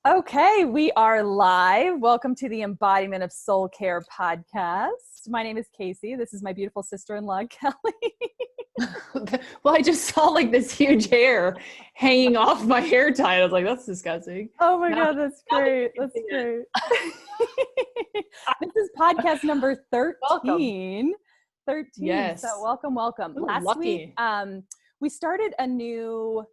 Okay, we are live. Welcome to the Embodiment of Soul Care podcast. My name is Casey. This is my beautiful sister-in-law, Kelly. Well, I just saw like this huge hair hanging off my hair tie. I was like, that's disgusting. Oh my Now, God, that's now that great. you can That's see great. This is podcast number 13. Welcome. 13. So Yes. welcome. Ooh, Last week, lucky. we started a new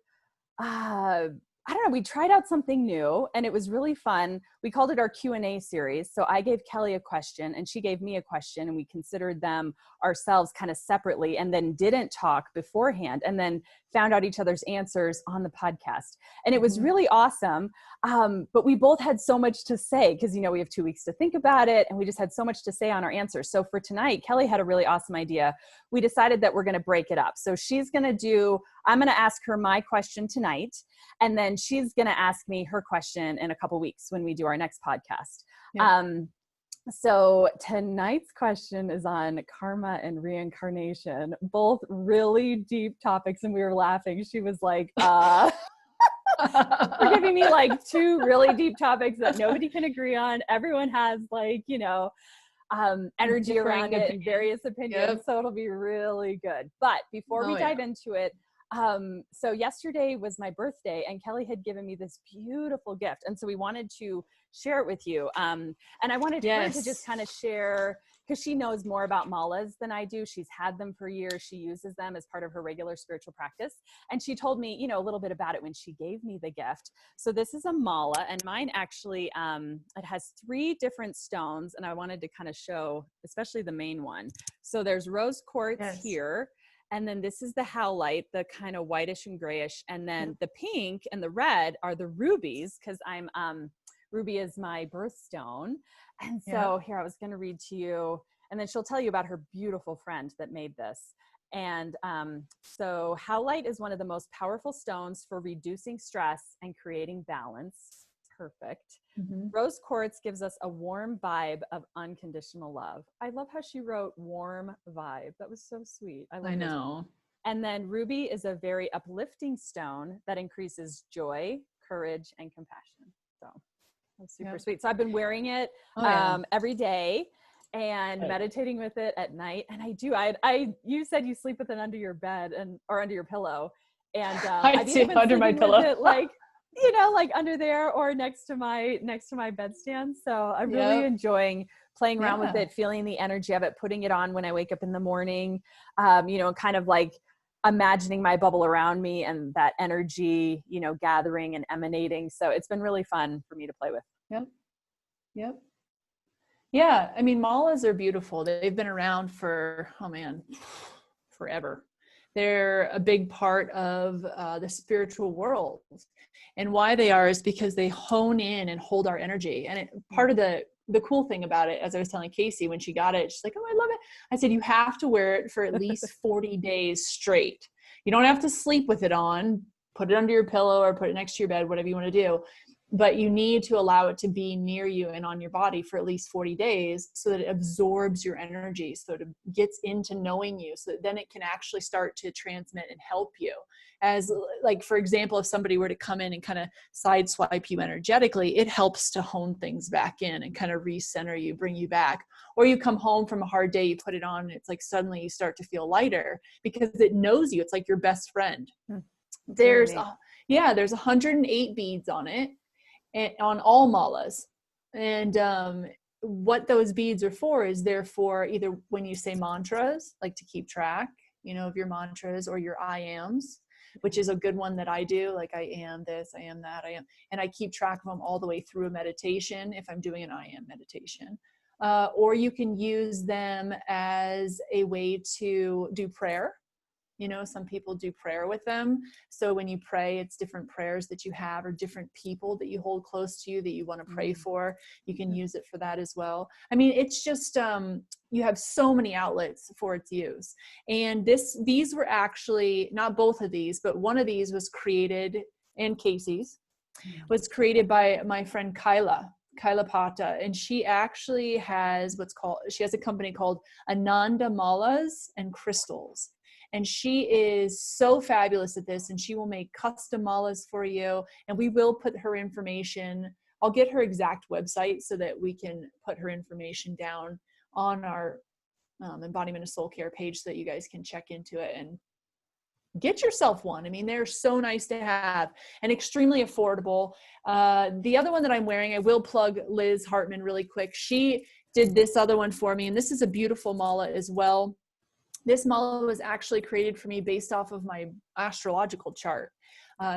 I don't know, we tried out something new and it was really fun. We called it our Q&A series. So I gave Kelly a question and she gave me a question and we considered them ourselves kind of separately and then didn't talk beforehand and then found out each other's answers on the podcast. And it was really awesome. But we both had so much to say because, we have 2 weeks to think about it and we just had so much to say on our answers. So for tonight, Kelly had a really awesome idea. We decided that we're going to break it up. So I'm going to ask her my question tonight. And then she's going to ask me her question in a couple weeks when we do our next podcast. Yeah. So tonight's question is on karma and reincarnation, both really deep topics. And we were laughing. She was like, you're giving me like two really deep topics that nobody can agree on. Everyone has energy around it and various opinions. Yep. So it'll be really good. But before we dive into it, so yesterday was my birthday and Kelly had given me this beautiful gift. And so we wanted to share it with you. And I wanted her to just kind of share, because she knows more about malas than I do. She's had them for years. She uses them as part of her regular spiritual practice. And she told me, a little bit about it when she gave me the gift. So this is a mala and mine actually, it has 3 different stones. And I wanted to kind of show, especially the main one. So there's rose quartz here. And then this is the howlite, the kind of whitish and grayish. And then the pink and the red are the rubies, because ruby is my birthstone. And so here, I was going to read to you, and then she'll tell you about her beautiful friend that made this. And so howlite is one of the most powerful stones for reducing stress and creating balance. Perfect. Mm-hmm. Rose quartz gives us a warm vibe of unconditional love. I love how she wrote warm vibe. That was so sweet. I know. And then ruby is a very uplifting stone that increases joy, courage, and compassion. So that's super sweet. So I've been wearing it every day and meditating with it at night. And you said you sleep with it under your bed or under your pillow. And I've even been under my pillow. With it, like under there or next to my bedstand. So I'm really enjoying playing around with it, feeling the energy of it, putting it on when I wake up in the morning, kind of like imagining my bubble around me and that energy, gathering and emanating. So it's been really fun for me to play with. Yep. Yeah. I mean, malas are beautiful. They've been around for, forever. They're a big part of the spiritual world. And why they are is because they hone in and hold our energy. And part of the cool thing about it, as I was telling Casey when she got it, she's like, oh, I love it. I said, you have to wear it for at least 40 days straight. You don't have to sleep with it on, put it under your pillow or put it next to your bed, whatever you want to do. But you need to allow it to be near you and on your body for at least 40 days so that it absorbs your energy, so it gets into knowing you, so that then it can actually start to transmit and help you. As like, for example, if somebody were to come in and kind of sideswipe you energetically, it helps to hone things back in and kind of recenter you, bring you back. Or you come home from a hard day, you put it on, and it's like suddenly you start to feel lighter because it knows you. It's like your best friend. There's 108 beads on it. On all malas. And what those beads are for is they're for either when you say mantras, like to keep track, of your mantras, or your I ams, which is a good one that I do. Like I am this, I am that, I am. And I keep track of them all the way through a meditation if I'm doing an I am meditation. Or you can use them as a way to do prayer. Some people do prayer with them. So when you pray, it's different prayers that you have or different people that you hold close to you that you want to pray for. You can use it for that as well. I mean, it's just, you have so many outlets for its use. And these were actually, not both of these, but one of these was created, and Casey's, was created by my friend Kyla Pata. And she actually has she has a company called Ananda Malas and Crystals. And she is so fabulous at this, and she will make custom malas for you. And we will put her information. I'll get her exact website so that we can put her information down on our Embodiment of Soul Care page so that you guys can check into it and get yourself one. I mean, they're so nice to have and extremely affordable. The other one that I'm wearing, I will plug Liz Hartman really quick. She did this other one for me, and this is a beautiful mala as well. This mala was actually created for me based off of my astrological chart.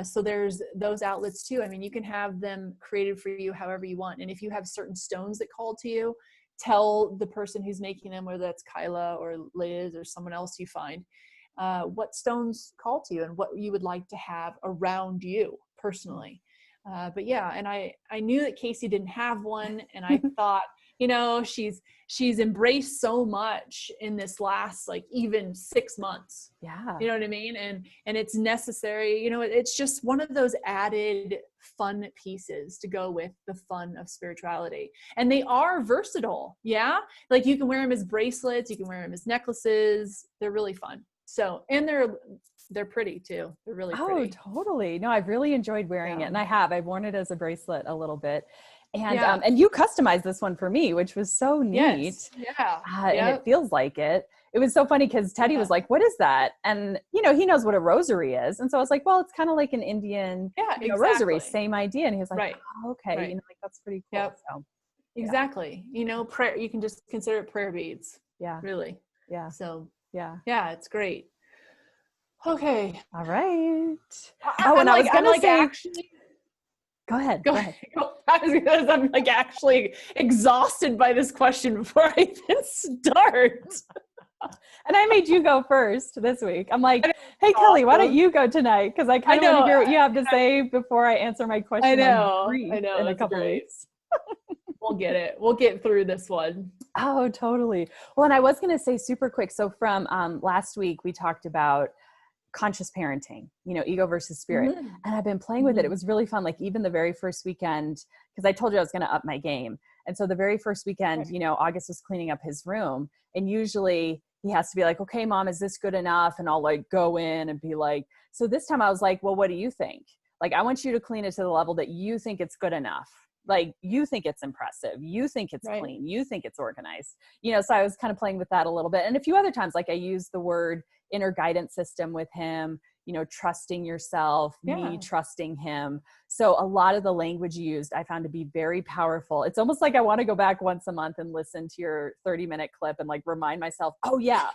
So there's those outlets too. I mean, you can have them created for you however you want. And if you have certain stones that call to you, tell the person who's making them, whether that's Kyla or Liz or someone else you find, what stones call to you and what you would like to have around you personally. But yeah, and I knew that Casey didn't have one, and I thought, you know, she's embraced so much in this last, like, even 6 months. Yeah. You know what I mean? And it's necessary, you know, it's just one of those added fun pieces to go with the fun of spirituality. And they are versatile. Yeah. Like, you can wear them as bracelets, you can wear them as necklaces. They're really fun. So, and they're pretty too. They're really pretty. Oh, totally. No, I've really enjoyed wearing it. And I've worn it as a bracelet a little bit. And, and you customized this one for me, which was so neat. Yes. Yeah. And it feels like it. It was so funny because Teddy was like, what is that? And, you know, he knows what a rosary is. And so I was like, well, it's kind of like an Indian rosary, same idea. And he was like, oh, okay. You know, like, that's pretty cool. Yep. So, exactly. You know, prayer, you can just consider it prayer beads. Yeah. Really. Yeah. So yeah, it's great. Okay. All right. And I was going to say, actually, Go ahead. I'm like actually exhausted by this question before I even start. And I made you go first this week. I'm like, hey, Kelly, why don't you go tonight? Because I kind of want to hear what you have to say before I answer my question. I know. In a couple weeks. We'll get it. We'll get through this one. Oh, totally. Well, and I was going to say super quick. So from last week, we talked about conscious parenting, you know, ego versus spirit. Mm-hmm. And I've been playing with it. It was really fun. Like, even the very first weekend, because I told you I was going to up my game. And so the very first weekend, you know, August was cleaning up his room, and usually he has to be like, okay, Mom, is this good enough? And I'll like go in and be like, so this time I was like, well, what do you think? Like, I want you to clean it to the level that you think it's good enough. Like, you think it's impressive. You think it's clean. You think it's organized. You know, so I was kind of playing with that a little bit. And a few other times, like, I used the word inner guidance system with him, you know, trusting yourself, me trusting him. So a lot of the language used, I found to be very powerful. It's almost like I want to go back once a month and listen to your 30-minute clip and like remind myself, oh yeah,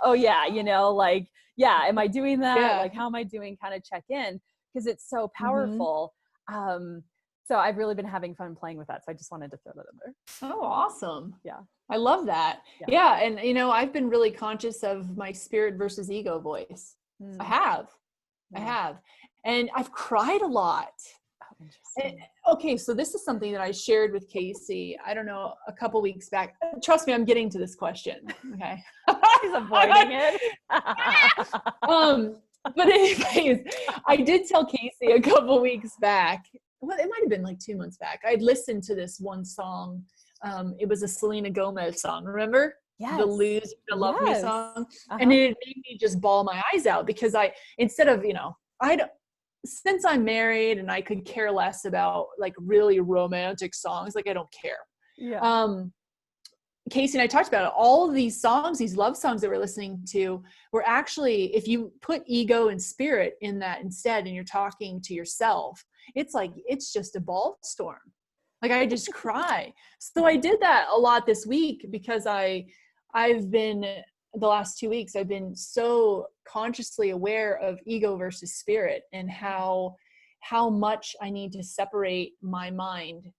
you know, like, am I doing that? Yeah. Like, how am I doing? Kind of check in, because it's so powerful. So I've really been having fun playing with that. So I just wanted to throw that in there. Oh, awesome. Yeah. I love that. Yeah. And, you know, I've been really conscious of my spirit versus ego voice. I have. And I've cried a lot. Oh, interesting. Okay. So this is something that I shared with Casey, I don't know, a couple weeks back. Trust me, I'm getting to this question. Okay. He's avoiding it. But anyways, I did tell Casey a couple weeks back, well, it might've been like 2 months back. I'd listened to this one song. It was a Selena Gomez song. Remember? Yes. The Lose the Love Me song. And it made me just bawl my eyes out, because instead of, you know, since I'm married and I could care less about like really romantic songs, like I don't care. Yeah. Casey and I talked about it. All of these songs, these love songs that we're listening to, were actually, if you put ego and spirit in that instead, and you're talking to yourself, it's like, it's just a ball storm. Like, I just cry. So I did that a lot this week, because I've been, the last 2 weeks, I've been so consciously aware of ego versus spirit, and how much I need to separate my mind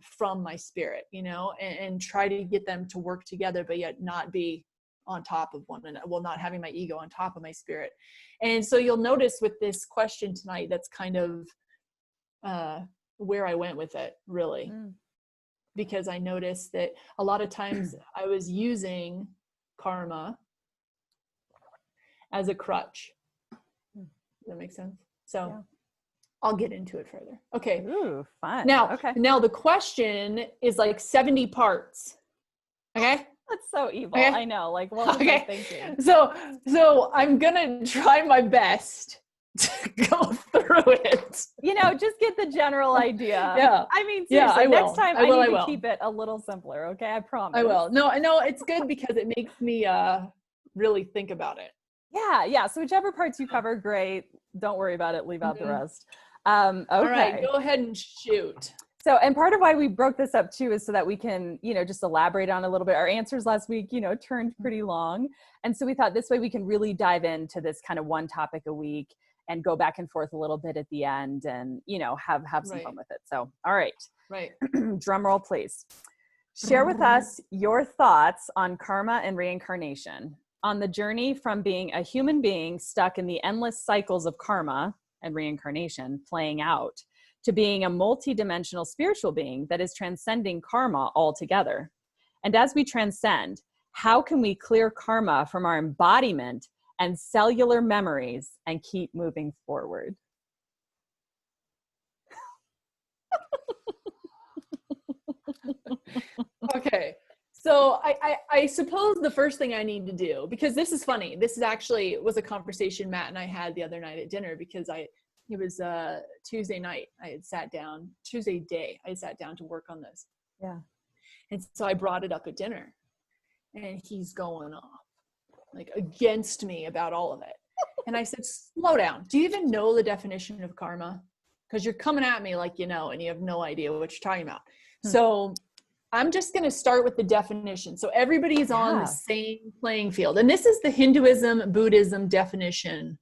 from my spirit, you know, and try to get them to work together, but yet not be on top of one another. Well, not having my ego on top of my spirit. And so you'll notice with this question tonight, that's kind of where I went with it, really. Because I noticed that a lot of times I was using karma as a crutch. Does that make sense? So I'll get into it further. Okay. Ooh, fun. Now the question is like 70 parts. Okay. That's so evil. Okay. I know. Like, what was I thinking? So I'm gonna try my best to go through it. Just get the general idea. Yeah. I mean, Yeah, seriously, I will. next time I will. need I to will. keep it a little simpler. Okay. I promise. I will. No, it's good because it makes me really think about it. Yeah. So whichever parts you cover, great. Don't worry about it. Leave out the rest. Okay. All right, go ahead and shoot. So, and part of why we broke this up too is so that we can, just elaborate on a little bit. Our answers last week, turned pretty long. And so we thought this way we can really dive into this kind of one topic a week and go back and forth a little bit at the end and, have some fun with it. So, all right. Right. Drum roll, please. Share with us your thoughts on karma and reincarnation, on the journey from being a human being stuck in the endless cycles of karma and reincarnation playing out, to being a multidimensional spiritual being that is transcending karma altogether. And as we transcend, how can we clear karma from our embodiment and cellular memories and keep moving forward? Okay. So I suppose the first thing I need to do, because this is funny, this is actually was a conversation Matt and I had the other night at dinner, because it was Tuesday night. Tuesday day, I sat down to work on this. Yeah. And so I brought it up at dinner and he's going off like against me about all of it. And I said, slow down. Do you even know the definition of karma? Because you're coming at me like, and you have no idea what you're talking about. So I'm just going to start with the definition. So everybody's on the same playing field. And this is the Hinduism, Buddhism definition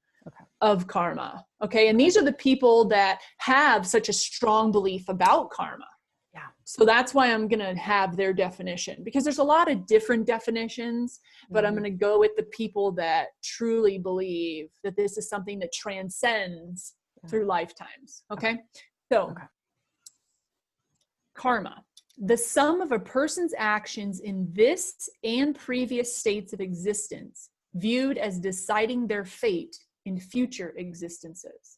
of karma. Okay. And these are the people that have such a strong belief about karma. Yeah. So that's why I'm going to have their definition, because there's a lot of different definitions, but I'm going to go with the people that truly believe that this is something that transcends through lifetimes. Okay. So karma, the sum of a person's actions in this and previous states of existence, viewed as deciding their fate in future existences.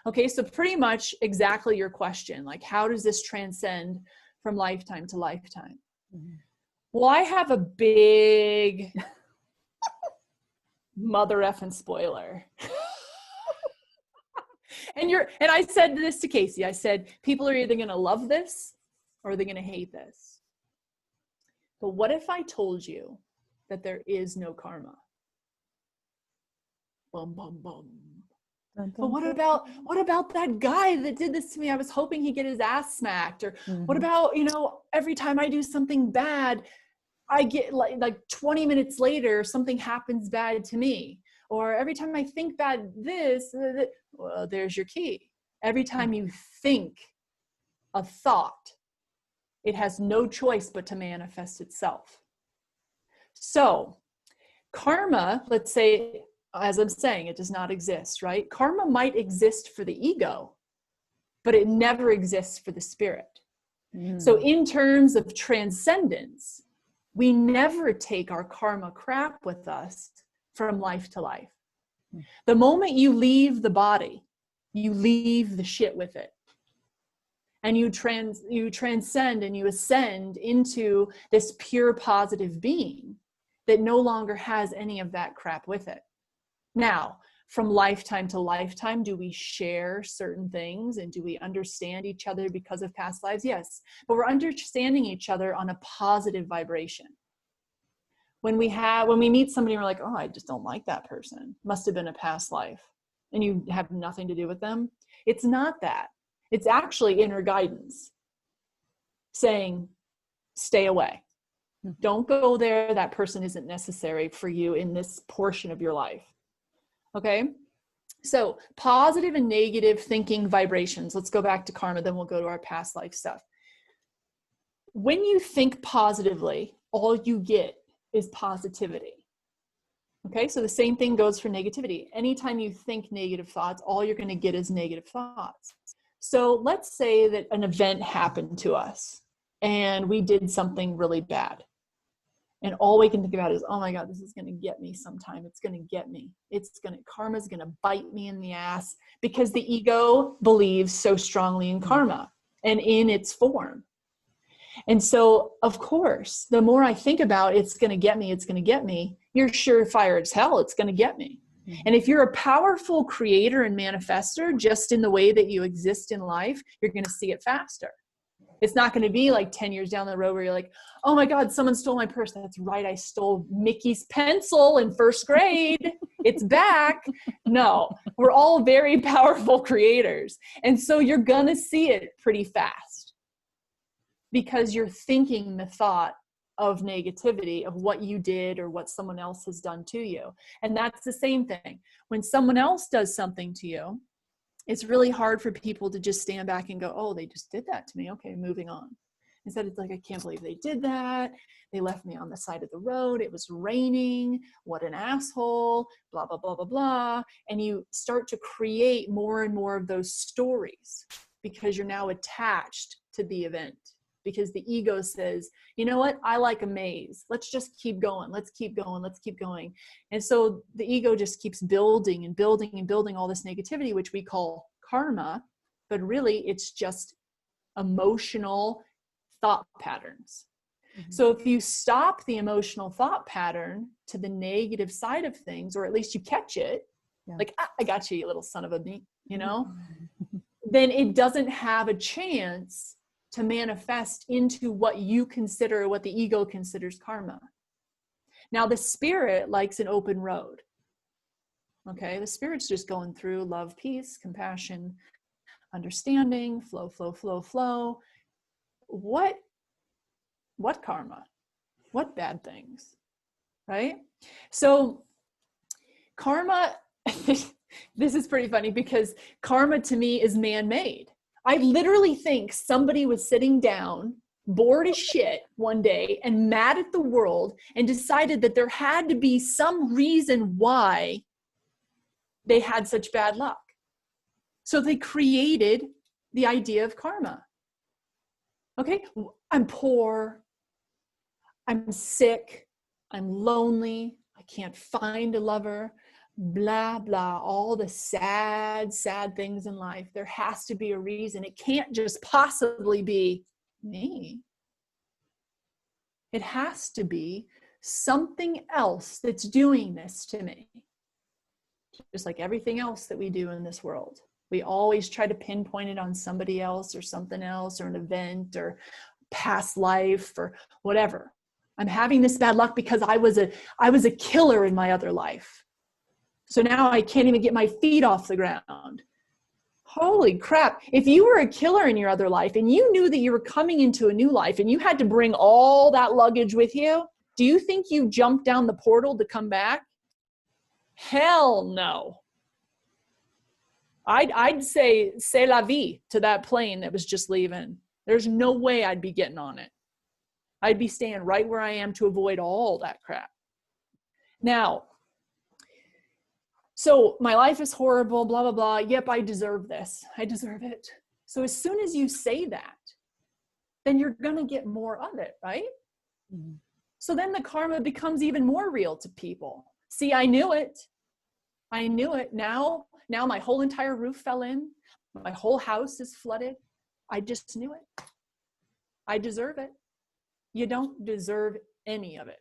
Okay, so pretty much exactly your question, like how does this transcend from lifetime to lifetime? Well, I have a big mother effing spoiler. And I said this to Casey, I said, people are either going to love this or they're going to hate this. But what if I told you that there is no karma? Bum, bum, bum. But what about that guy that did this to me? I was hoping he'd get his ass smacked. Or what about, every time I do something bad, I get like 20 minutes later, something happens bad to me. Or every time I think bad, well, there's your key. Every time you think a thought, it has no choice but to manifest itself. So karma, let's say, as I'm saying, it does not exist, right? Karma might exist for the ego, but it never exists for the spirit. So in terms of transcendence, we never take our karma crap with us from life to life. The moment you leave the body, you leave the shit with it. And you transcend and you ascend into this pure positive being that no longer has any of that crap with it. Now, from lifetime to lifetime, do we share certain things and do we understand each other because of past lives? Yes, but we're understanding each other on a positive vibration. When we meet somebody, we're like, oh, I just don't like that person. Must have been a past life. And you have nothing to do with them. It's not that. It's actually inner guidance saying, stay away. Don't go there. That person isn't necessary for you in this portion of your life. Okay. So positive and negative thinking vibrations. Let's go back to karma, then we'll go to our past life stuff. When you think positively, all you get is positivity. Okay. So the same thing goes for negativity. Anytime you think negative thoughts, all you're going to get is negative thoughts. So let's say that an event happened to us and we did something really bad. And all we can think about is, oh my God, this is going to get me sometime. It's going to get me. Karma's going to bite me in the ass, because the ego believes so strongly in karma and in its form. And so, of course, the more I think about it's going to get me, you're surefire as hell it's going to get me. And if you're a powerful creator and manifester, just in the way that you exist in life, you're going to see it faster. It's not going to be like 10 years down the road where you're like, oh my God, someone stole my purse. That's right. I stole Mickey's pencil in first grade. It's back. No, we're all very powerful creators. And so you're going to see it pretty fast because you're thinking the thought of negativity, of what you did or what someone else has done to you. And that's the same thing. When someone else does something to you, it's really hard for people to just stand back and go, oh, they just did that to me. Okay, moving on. Instead, it's like, I can't believe they did that. They left me on the side of the road. It was raining. What an asshole, blah, blah, blah, blah, blah. And you start to create more and more of those stories because you're now attached to the event. Because the ego says, you know what? I like a maze. Let's just keep going. Let's keep going. Let's keep going. And so the ego just keeps building and building and building all this negativity, which we call karma. But really, it's just emotional thought patterns. So if you stop the emotional thought pattern to the negative side of things, or at least you catch it, like, I got you, you little son of a bee, you know, then it doesn't have a chance to manifest into what you consider, what the ego considers karma. Now, the spirit likes an open road. Okay, the spirit's just going through love, peace, compassion, understanding, flow, flow, flow, flow. What karma? What bad things? Right? So karma, this is pretty funny because karma to me is man-made. I literally think somebody was sitting down, bored as shit one day and mad at the world and decided that there had to be some reason why they had such bad luck. So they created the idea of karma. Okay, I'm poor, I'm sick, I'm lonely, I can't find a lover, blah, blah, all the sad, sad things in life. There has to be a reason. It can't just possibly be me. It has to be something else that's doing this to me. Just like everything else that we do in this world. We always try to pinpoint it on somebody else or something else or an event or past life or whatever. I'm having this bad luck because I was a killer in my other life. So now I can't even get my feet off the ground. Holy crap. If you were a killer in your other life and you knew that you were coming into a new life and you had to bring all that luggage with you, do you think you jumped down the portal to come back? Hell no. I'd say c'est la vie to that plane that was just leaving. There's no way I'd be getting on it. I'd be staying right where I am to avoid all that crap. Now, so my life is horrible, blah, blah, blah. Yep, I deserve this. I deserve it. So as soon as you say that, then you're going to get more of it, right? Mm-hmm. So then the karma becomes even more real to people. See, I knew it. I knew it. Now my whole entire roof fell in. My whole house is flooded. I just knew it. I deserve it. You don't deserve any of it.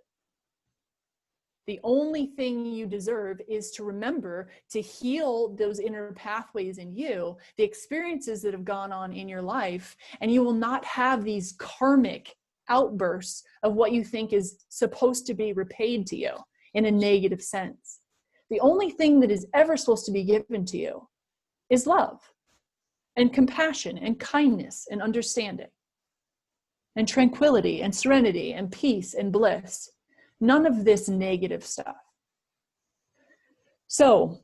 The only thing you deserve is to remember to heal those inner pathways in you, the experiences that have gone on in your life, and you will not have these karmic outbursts of what you think is supposed to be repaid to you in a negative sense. The only thing that is ever supposed to be given to you is love and compassion and kindness and understanding and tranquility and serenity and peace and bliss. None of this negative stuff. So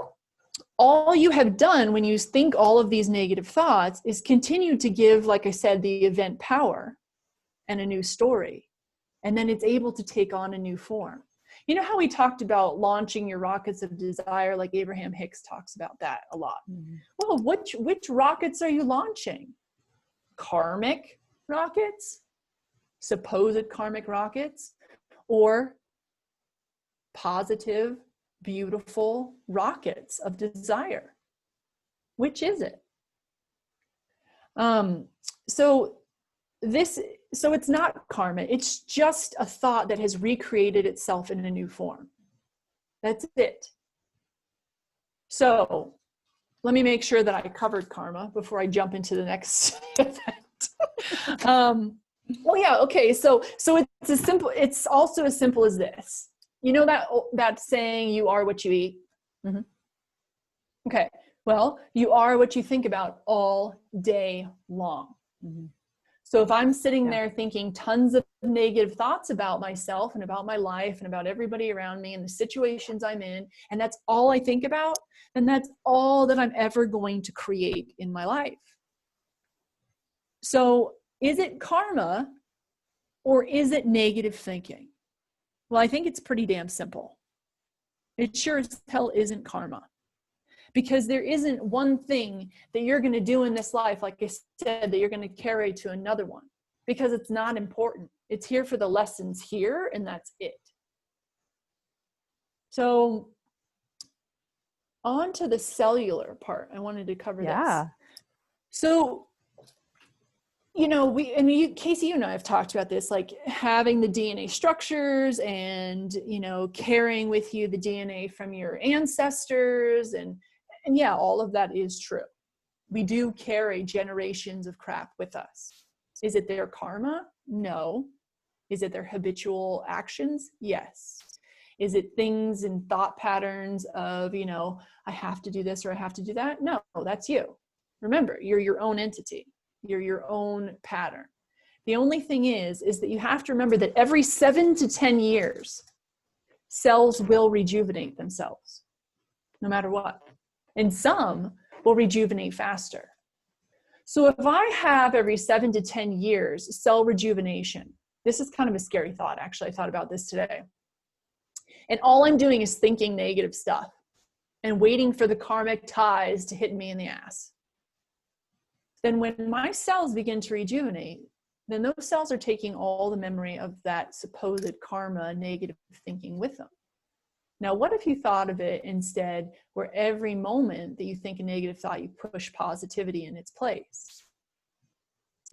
all you have done when you think all of these negative thoughts is continue to give, like I said, the event power and a new story. And then it's able to take on a new form. You know how we talked about launching your rockets of desire, like Abraham Hicks talks about that a lot. Mm-hmm. Well, which rockets are you launching? Karmic rockets? Supposed karmic rockets? Or positive, beautiful rockets of desire? Which is it? So this So it's not karma. It's just a thought that has recreated itself in a new form. That's it. So let me make sure that I covered karma before I jump into the next event. Well, yeah, okay. So it's also as simple as this. You know that saying, you are what you eat? Mm-hmm. Okay. Well, you are what you think about all day long. Mm-hmm. So if I'm sitting there thinking tons of negative thoughts about myself and about my life and about everybody around me and the situations I'm in, and that's all I think about, then that's all that I'm ever going to create in my life. So is it karma or is it negative thinking? Well, I think it's pretty damn simple. It sure as hell isn't karma. Because there isn't one thing that you're going to do in this life, like I said, that you're going to carry to another one. Because it's not important. It's here for the lessons here, and that's it. So on to the cellular part. I wanted to cover this. So, you know, Casey, you and I have talked about this, like having the DNA structures and, you know, carrying with you the DNA from your ancestors. And yeah, all of that is true. We do carry generations of crap with us. Is it their karma? No. Is it their habitual actions? Yes. Is it things and thought patterns of, you know, I have to do this or I have to do that? No, that's you. Remember, you're your own entity. You're your own pattern. The only thing is that you have to remember that every 7 to 10 years, cells will rejuvenate themselves, no matter what. And some will rejuvenate faster. So if I have every 7 to 10 years cell rejuvenation, this is kind of a scary thought. Actually, I thought about this today. And all I'm doing is thinking negative stuff and waiting for the karmic ties to hit me in the ass. Then when my cells begin to rejuvenate, then those cells are taking all the memory of that supposed karma negative thinking with them. Now, what if you thought of it instead where every moment that you think a negative thought, you push positivity in its place?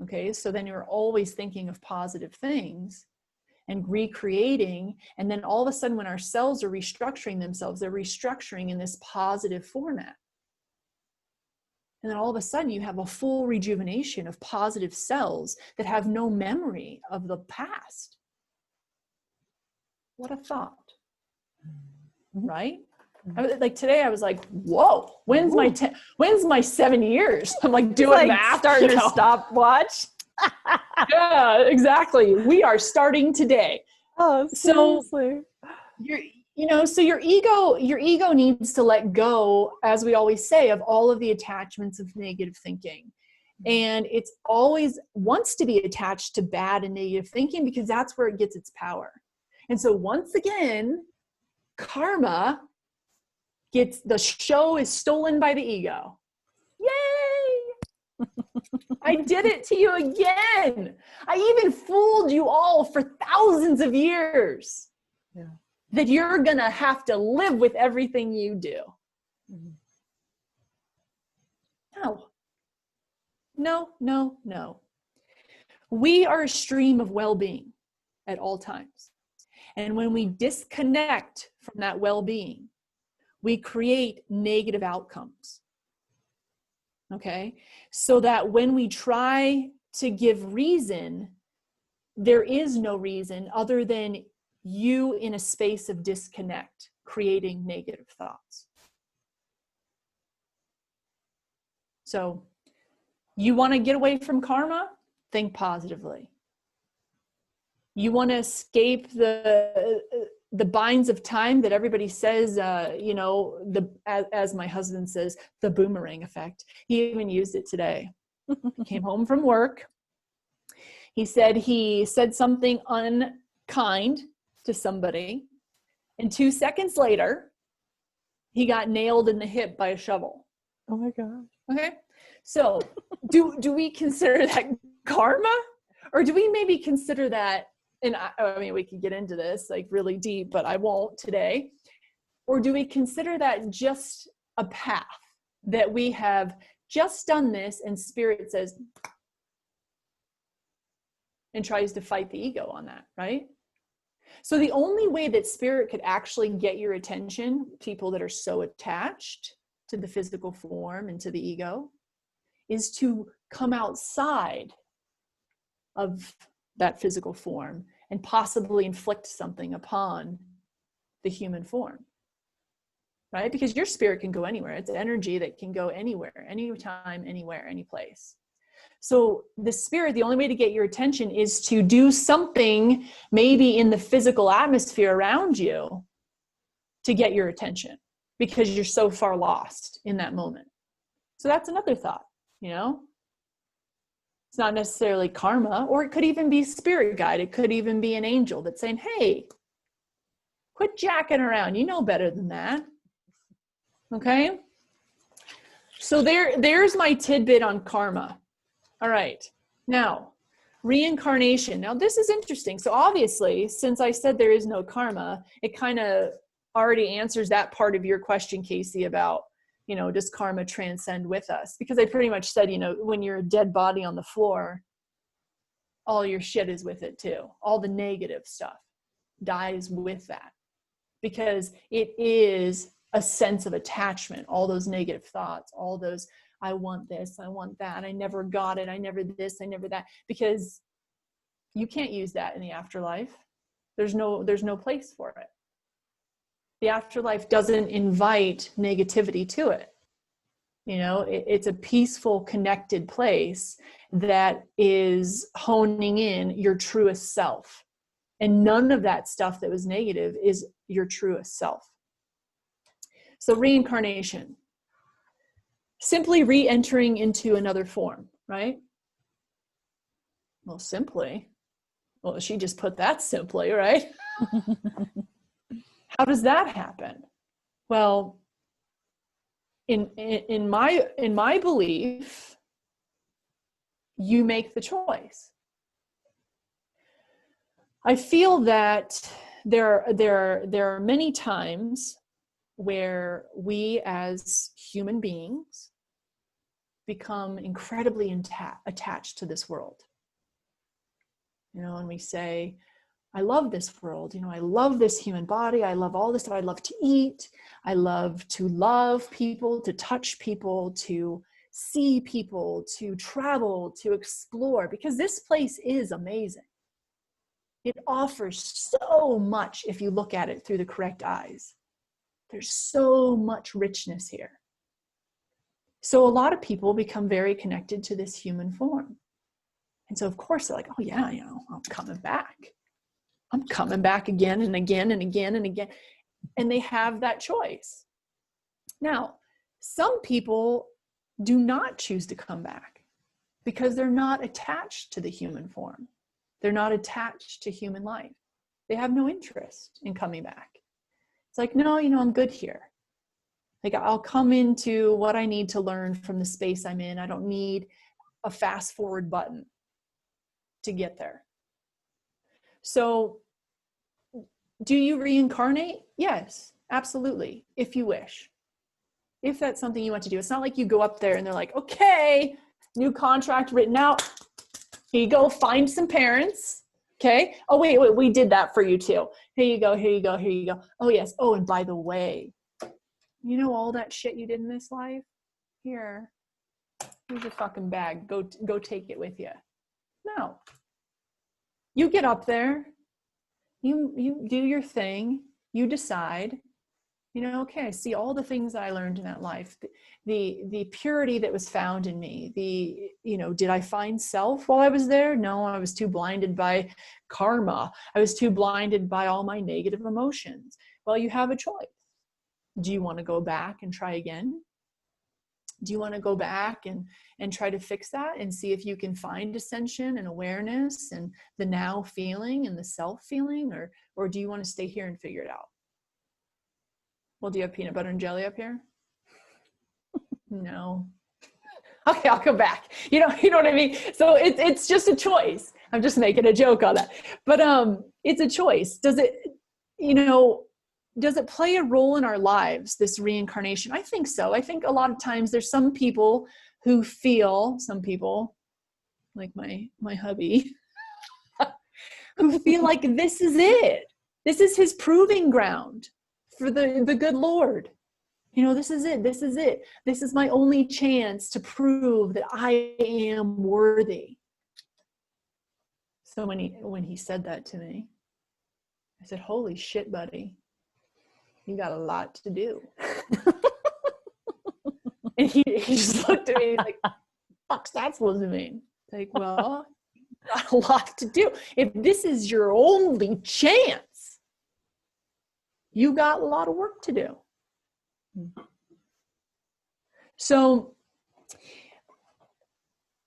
Okay, so then you're always thinking of positive things and recreating. And then all of a sudden when our cells are restructuring themselves, they're restructuring in this positive format. And then all of a sudden you have a full rejuvenation of positive cells that have no memory of the past. What a thought. Right? Like today I was like, whoa, when's my 7 years? I'm like doing like math. Starting to stopwatch. Yeah, exactly. We are starting today. Oh, seriously. So your ego needs to let go, as we always say, of all of the attachments of negative thinking. And it's always wants to be attached to bad and negative thinking because that's where it gets its power. And so once again, karma the show is stolen by the ego. Yay! I did it to you again. I even fooled you all for thousands of years. Yeah. That you're gonna have to live with everything you do. No. We are a stream of well-being at all times. And when we disconnect from that well-being, we create negative outcomes. Okay? So that when we try to give reason, there is no reason other than you in a space of disconnect, creating negative thoughts. So you want to get away from karma? Think positively. You want to escape the binds of time that everybody says, as my husband says, the boomerang effect. He even used it today. He came home from work. He said something unkind to somebody. And 2 seconds later, he got nailed in the hip by a shovel. Oh my God. Okay. So do we consider that karma? Or do we maybe consider that, and I mean, we could get into this like really deep, but I won't today. Or do we consider that just a path that we have just done this and spirit says, and tries to fight the ego on that, right? So the only way that spirit could actually get your attention, people that are so attached to the physical form and to the ego, is to come outside of that physical form and possibly inflict something upon the human form, right? Because your spirit can go anywhere. It's energy that can go anywhere, anytime, anywhere, any place. So the spirit, the only way to get your attention is to do something maybe in the physical atmosphere around you to get your attention, because you're so far lost in that moment. So that's another thought, you know? It's not necessarily karma, or it could even be spirit guide. It could even be an angel that's saying, hey, quit jacking around. You know better than that. Okay? So there's my tidbit on karma. All right. Now, reincarnation. Now, this is interesting. So obviously, since I said there is no karma, it kind of already answers that part of your question, Casey, about, you know, does karma transcend with us? Because I pretty much said, you know, when you're a dead body on the floor, all your shit is with it too. All the negative stuff dies with that, because it is a sense of attachment. All those negative thoughts, all those, I want this, I want that, I never got it, I never this, I never that, because you can't use that in the afterlife. There's no place for it. The afterlife doesn't invite negativity to it. You know, it's a peaceful, connected place that is honing in your truest self. And none of that stuff that was negative is your truest self. So reincarnation, simply re-entering into another form, right? Well, simply. Well, she just put that simply, right? How does that happen? Well, in my belief, you make the choice. I feel that there are many times where we as human beings become incredibly attached to this world. You know, and we say, I love this world, you know, I love this human body, I love all this stuff, I love to eat, I love to love people, to touch people, to see people, to travel, to explore, because this place is amazing. It offers so much if you look at it through the correct eyes. There's so much richness here. So a lot of people become very connected to this human form. And so of course they're like, oh yeah, you know, I'm coming back. I'm coming back again and again and again and again. And they have that choice. Now, some people do not choose to come back because they're not attached to the human form. They're not attached to human life. They have no interest in coming back. It's like, no, you know, I'm good here. Like, I'll come into what I need to learn from the space I'm in. I don't need a fast forward button to get there. So do you reincarnate? Yes, absolutely, if you wish. If that's something you want to do. It's not like you go up there and they're like, okay, new contract written out. Here you go, find some parents. Okay. Oh, wait, we did that for you too. Here you go, here you go, here you go. Oh, yes. Oh, and by the way, you know all that shit you did in this life? Here's your fucking bag. Go take it with you. No. You get up there. You do your thing. You decide, you know, okay, I see all the things that I learned in that life. The purity that was found in me. You know, did I find self while I was there? No, I was too blinded by karma. I was too blinded by all my negative emotions. Well, you have a choice. Do you want to go back and try again? Do you want to go back and try to fix that and see if you can find ascension and awareness and the now feeling and the self feeling, or do you want to stay here and figure it out? Well, do you have peanut butter and jelly up here? No. Okay, I'll come back. You know what I mean? So it's just a choice. I'm just making a joke on that. But it's a choice. Does it play a role in our lives, this reincarnation? I think so. I think a lot of times there's some people who feel, like my hubby, who feel like this is it. This is his proving ground for the good Lord. You know, this is it. This is it. This is my only chance to prove that I am worthy. So when he said that to me, I said, holy shit, buddy. You got a lot to do. And he just looked at me and he's like, fuck's that supposed to mean? Like, well, you got a lot to do. If this is your only chance, you got a lot of work to do. So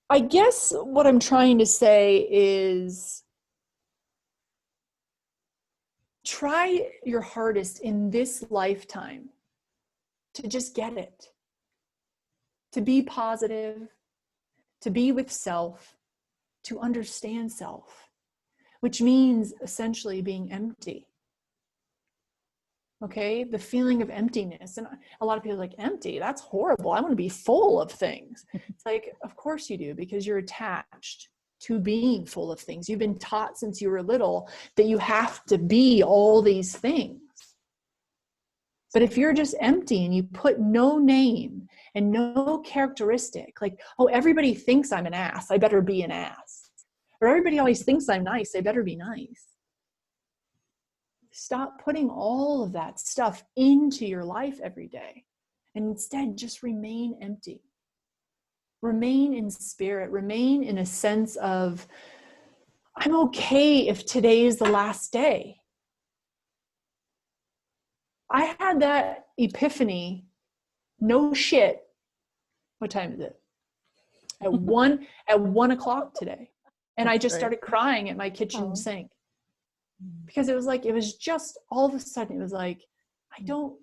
I guess what I'm trying to say is try your hardest in this lifetime to just get it, to be positive, to be with self, to understand self, which means essentially being empty. Okay, the feeling of emptiness. And a lot of people are like, empty? That's horrible. I want to be full of things. It's like, of course you do, because you're attached to being full of things. You've been taught since you were little that you have to be all these things. But if you're just empty and you put no name and no characteristic, like, oh, everybody thinks I'm an ass, I better be an ass. Or everybody always thinks I'm nice, I better be nice. Stop putting all of that stuff into your life every day. And instead, just remain empty. Remain in spirit. Remain in a sense of, I'm okay if today is the last day. I had that epiphany, no shit. What time is it? At 1 o'clock today. And I just started crying at my kitchen sink. Because it was like, it was just all of a sudden, it was like, I don't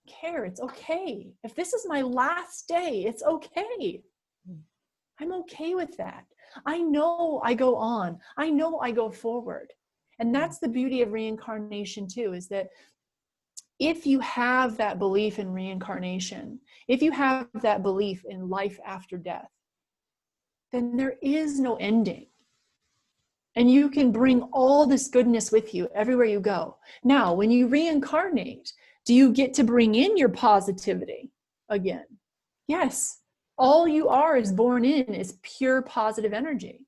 care. It's okay. If this is my last day, it's okay. I'm okay with that. I know I go on. I know I go forward. And that's the beauty of reincarnation too, is that if you have that belief in reincarnation, if you have that belief in life after death, then there is no ending. And you can bring all this goodness with you everywhere you go. Now, when you reincarnate, do you get to bring in your positivity again? Yes. All you are is born in is pure positive energy.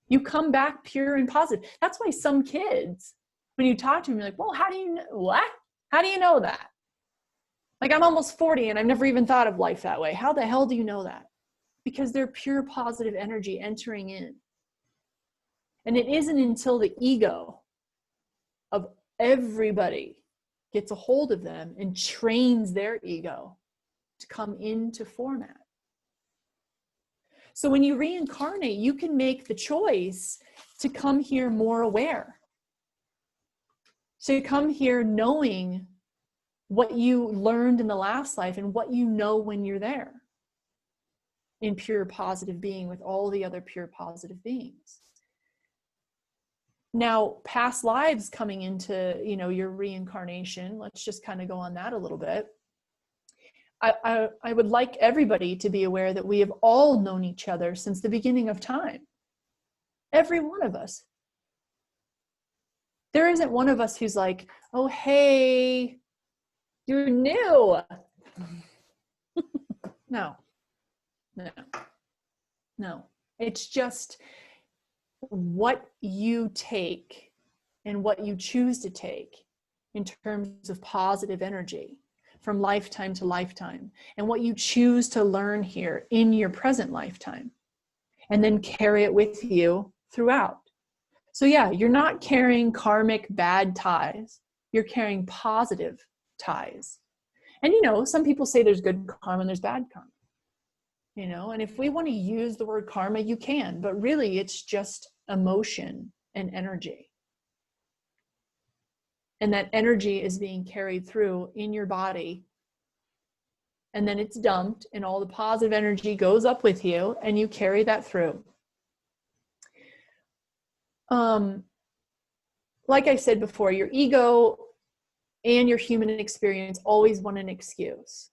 You come back pure and positive. That's why some kids, when you talk to them, you're like, well, how do you know? What? How do you know that? Like, I'm almost 40 and I've never even thought of life that way. How the hell do you know that? Because they're pure positive energy entering in. And it isn't until the ego of everybody gets a hold of them and trains their ego to come into format. So when you reincarnate, you can make the choice to come here more aware. So you come here knowing what you learned in the last life and what you know when you're there in pure positive being with all the other pure positive beings. Now, past lives coming into, your reincarnation, let's just kind of go on that a little bit. I would like everybody to be aware that we have all known each other since the beginning of time. Every one of us. There isn't one of us who's like, oh, hey, you're new. No. It's just what you take and what you choose to take in terms of positive energy from lifetime to lifetime, and what you choose to learn here in your present lifetime, and then carry it with you throughout. So yeah, you're not carrying karmic bad ties, you're carrying positive ties. And some people say there's good karma and there's bad karma. And if we want to use the word karma, you can, but really it's just emotion and energy. And that energy is being carried through in your body. And then it's dumped and all the positive energy goes up with you and you carry that through. Like I said before, your ego and your human experience always want an excuse.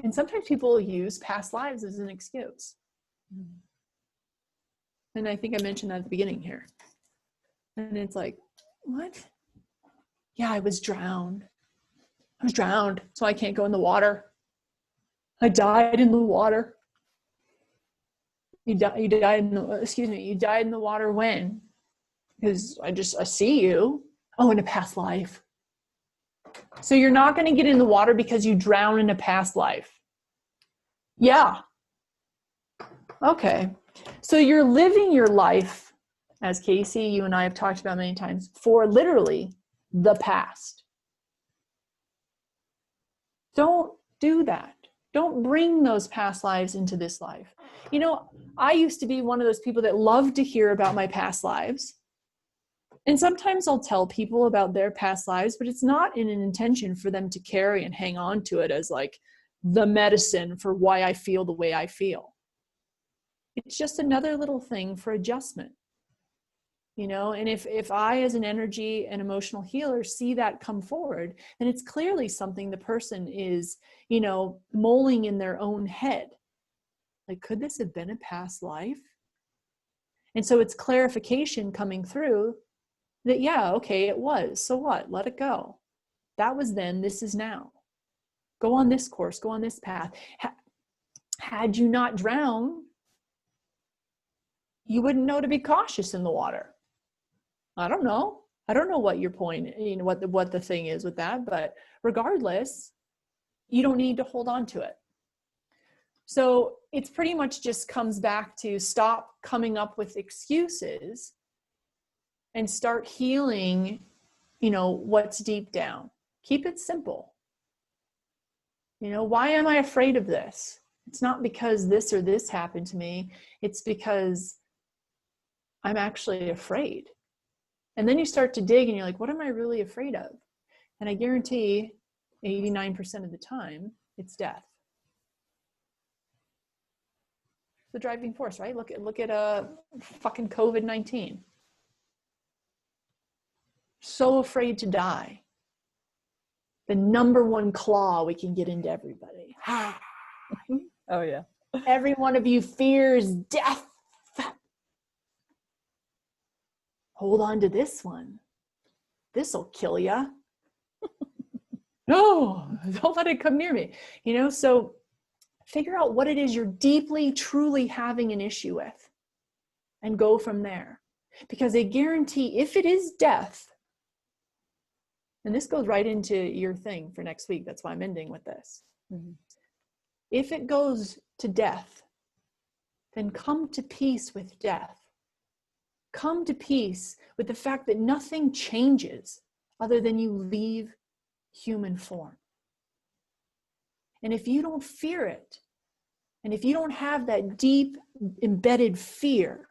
And sometimes people use past lives as an excuse. And I think I mentioned that at the begining here. And it's like, what? Yeah, I was drowned. I was drowned, so I can't go in the water. I died in the water. You died in the water when? Because I see you. Oh, in a past life. So you're not going to get in the water because you drown in a past life. Yeah. Okay. So you're living your life, as Casey, you and I have talked about many times, for literally the past. Don't do that. Don't bring those past lives into this life. You know, I used to be one of those people that loved to hear about my past lives. And sometimes I'll tell people about their past lives, but it's not in an intention for them to carry and hang on to it as like the medicine for why I feel the way I feel. It's just another little thing for adjustment. You know, and if I, as an energy and emotional healer, see that come forward, then it's clearly something the person is, you know, mulling in their own head. Like, could this have been a past life? And so it's clarification coming through that, yeah, okay, it was. So what? Let it go. That was then, this is now. Go on this course, go on this path. Had you not drowned, you wouldn't know to be cautious in the water. I don't know what your point, you know, what the thing is with that, but regardless, you don't need to hold on to it. So it's pretty much just comes back to stop coming up with excuses and start healing, you know, what's deep down. Keep it simple. You know, why am I afraid of this? It's not because this or this happened to me. It's because I'm actually afraid. And then you start to dig and you're like, what am I really afraid of? And I guarantee 89% of the time, it's death. The driving force, right? Look at fucking COVID-19. So afraid to die. The number one claw we can get into everybody. Oh yeah. Every one of you fears death. Hold on to this one. This'll kill ya. No, don't let it come near me. You know, so figure out what it is you're deeply, truly having an issue with and go from there. Because I guarantee if it is death, and this goes right into your thing for next week, that's why I'm ending with this. Mm-hmm. If it goes to death, then come to peace with death. Come to peace with the fact that nothing changes other than you leave human form. And if you don't fear it, and if you don't have that deep embedded fear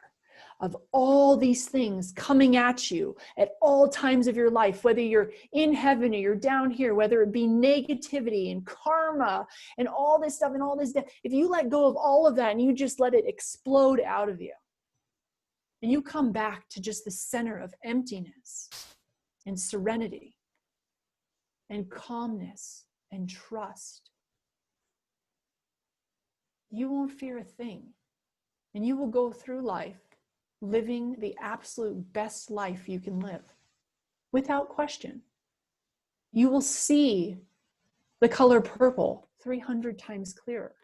of all these things coming at you at all times of your life, whether you're in heaven or you're down here, whether it be negativity and karma and all this stuff and all this death, if you let go of all of that and you just let it explode out of you, and you come back to just the center of emptiness and serenity and calmness and trust, you won't fear a thing. And you will go through life living the absolute best life you can live, without question. You will see the color purple 300 times clearer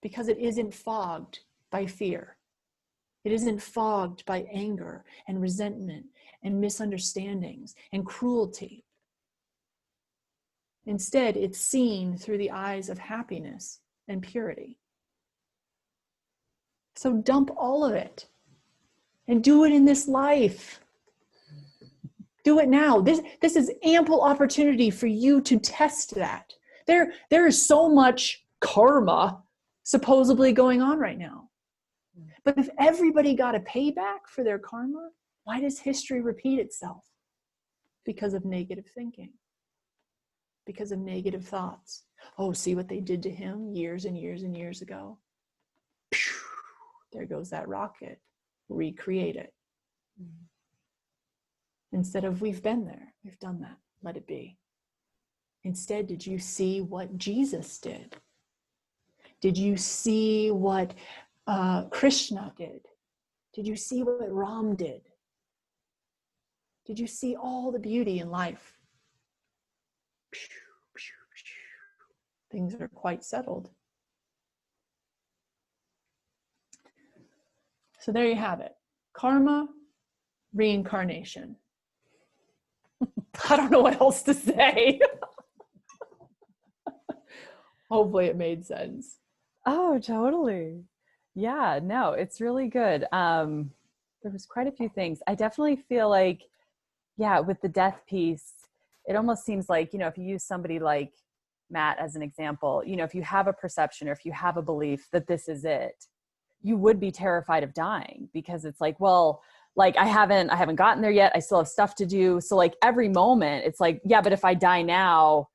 because it isn't fogged by fear. It isn't fogged by anger and resentment and misunderstandings and cruelty. Instead, it's seen through the eyes of happiness and purity. So dump all of it and do it in this life. Do it now. This is ample opportunity for you to test that. There is so much karma supposedly going on right now. But if everybody got a payback for their karma, why does history repeat itself? Because of negative thinking. Because of negative thoughts. Oh, see what they did to him years and years and years ago. There goes that rocket. Recreate it. Instead of we've been there, we've done that, let it be. Instead, did you see what Jesus did? Did you see what Krishna did? Did you see what Ram did? Did you see all the beauty in life? Things are quite settled. So there you have it. Karma, reincarnation. I don't know what else to say. Hopefully it made sense. Oh, totally. Yeah, no, it's really good. There was quite a few things. I definitely feel like, yeah, with the death piece, it almost seems like, if you use somebody like Matt as an example, if you have a perception or if you have a belief that this is it, you would be terrified of dying, because it's like, well, like I haven't gotten there yet. I still have stuff to do. So like every moment it's like, yeah, but if I die now,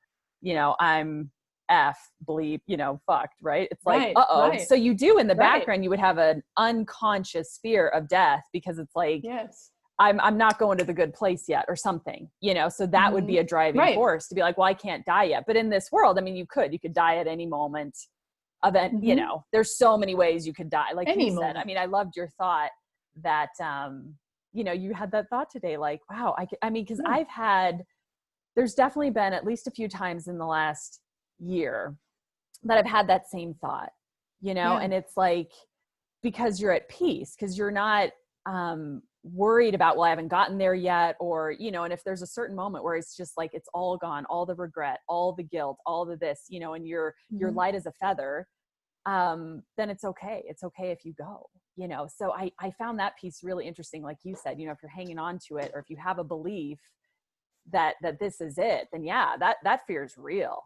I'm fucked, right? It's like, right. So you do in the Right. background, you would have an unconscious fear of death, because it's like, yes, I'm not going to the good place yet or something, so that would be a driving force to be like, well, I can't die yet. But in this world, I mean, you could die at any moment event, there's so many ways you could die. Like any you said, I mean, I loved your thought that, you had that thought today, like, wow, because there's definitely been at least a few times in the last year that I've had that same thought, and it's like, because you're at peace, because you're not, worried about, well, I haven't gotten there yet, or, and if there's a certain moment where it's just like, it's all gone, all the regret, all the guilt, all the this, and you're light as a feather, then it's okay. It's okay if you go, so I found that piece really interesting. Like you said, if you're hanging on to it, or if you have a belief that this is it, then that fear is real.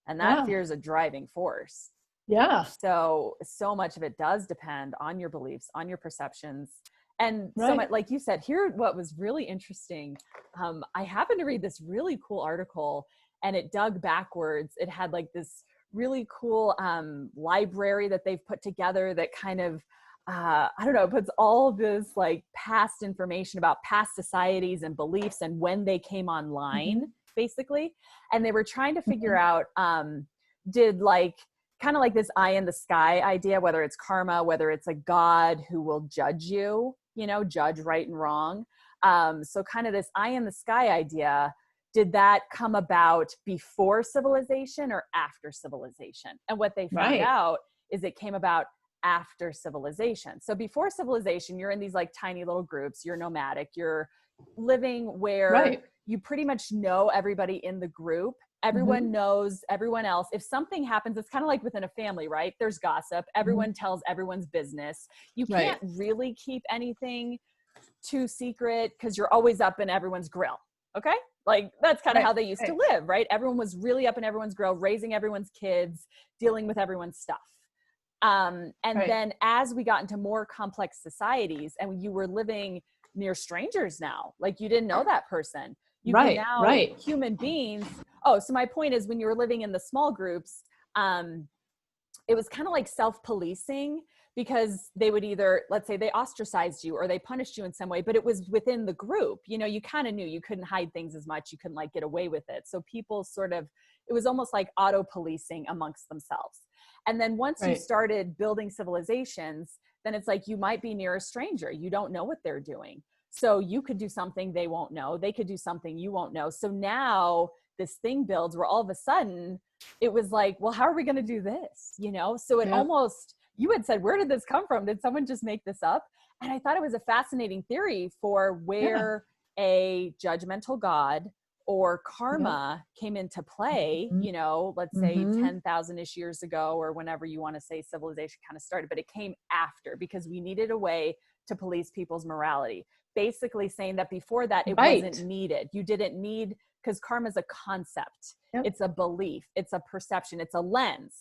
And that fear is a driving force. Yeah. So much of it does depend on your beliefs, on your perceptions. And so much, like you said, here, what was really interesting, I happened to read this really cool article, and it dug backwards. It had like this really cool library that they've put together that kind of, I don't know, puts all this like past information about past societies and beliefs and when they came online, basically. And they were trying to figure out, did like, kind of like this eye in the sky idea, whether it's karma, whether it's a God who will judge you, judge right and wrong. So kind of this eye in the sky idea, did that come about before civilization or after civilization? And what they found out is it came about after civilization. So before civilization, you're in these like tiny little groups, you're nomadic, you're living where you pretty much know everybody in the group. Everyone knows everyone else. If something happens, it's kind of like within a family, right? There's gossip. Everyone tells everyone's business. You can't really keep anything too secret, because you're always up in everyone's grill. Okay. Like that's kind of how they used to live, right? Everyone was really up in everyone's grill, raising everyone's kids, dealing with everyone's stuff. And then as we got into more complex societies, and you were living near strangers now, like you didn't know that person. You can now, human beings. Oh, so my point is, when you were living in the small groups, it was kind of like self-policing, because they would either, let's say they ostracized you or they punished you in some way, but it was within the group. You kind of knew you couldn't hide things as much. You couldn't like get away with it. So people sort of, it was almost like auto-policing amongst themselves. And then once you started building civilizations, then it's like, you might be near a stranger. You don't know what they're doing. So you could do something they won't know. They could do something you won't know. So now this thing builds where all of a sudden it was like, well, how are we going to do this? So it almost, you had said, where did this come from? Did someone just make this up? And I thought it was a fascinating theory for where a judgmental God or karma came into play, let's say 10,000-ish years ago, or whenever you want to say civilization kind of started, but it came after, because we needed a way to police people's morality. Basically saying that before that, it wasn't needed. You didn't need, because karma is a concept. It's a belief. It's a perception. It's a lens.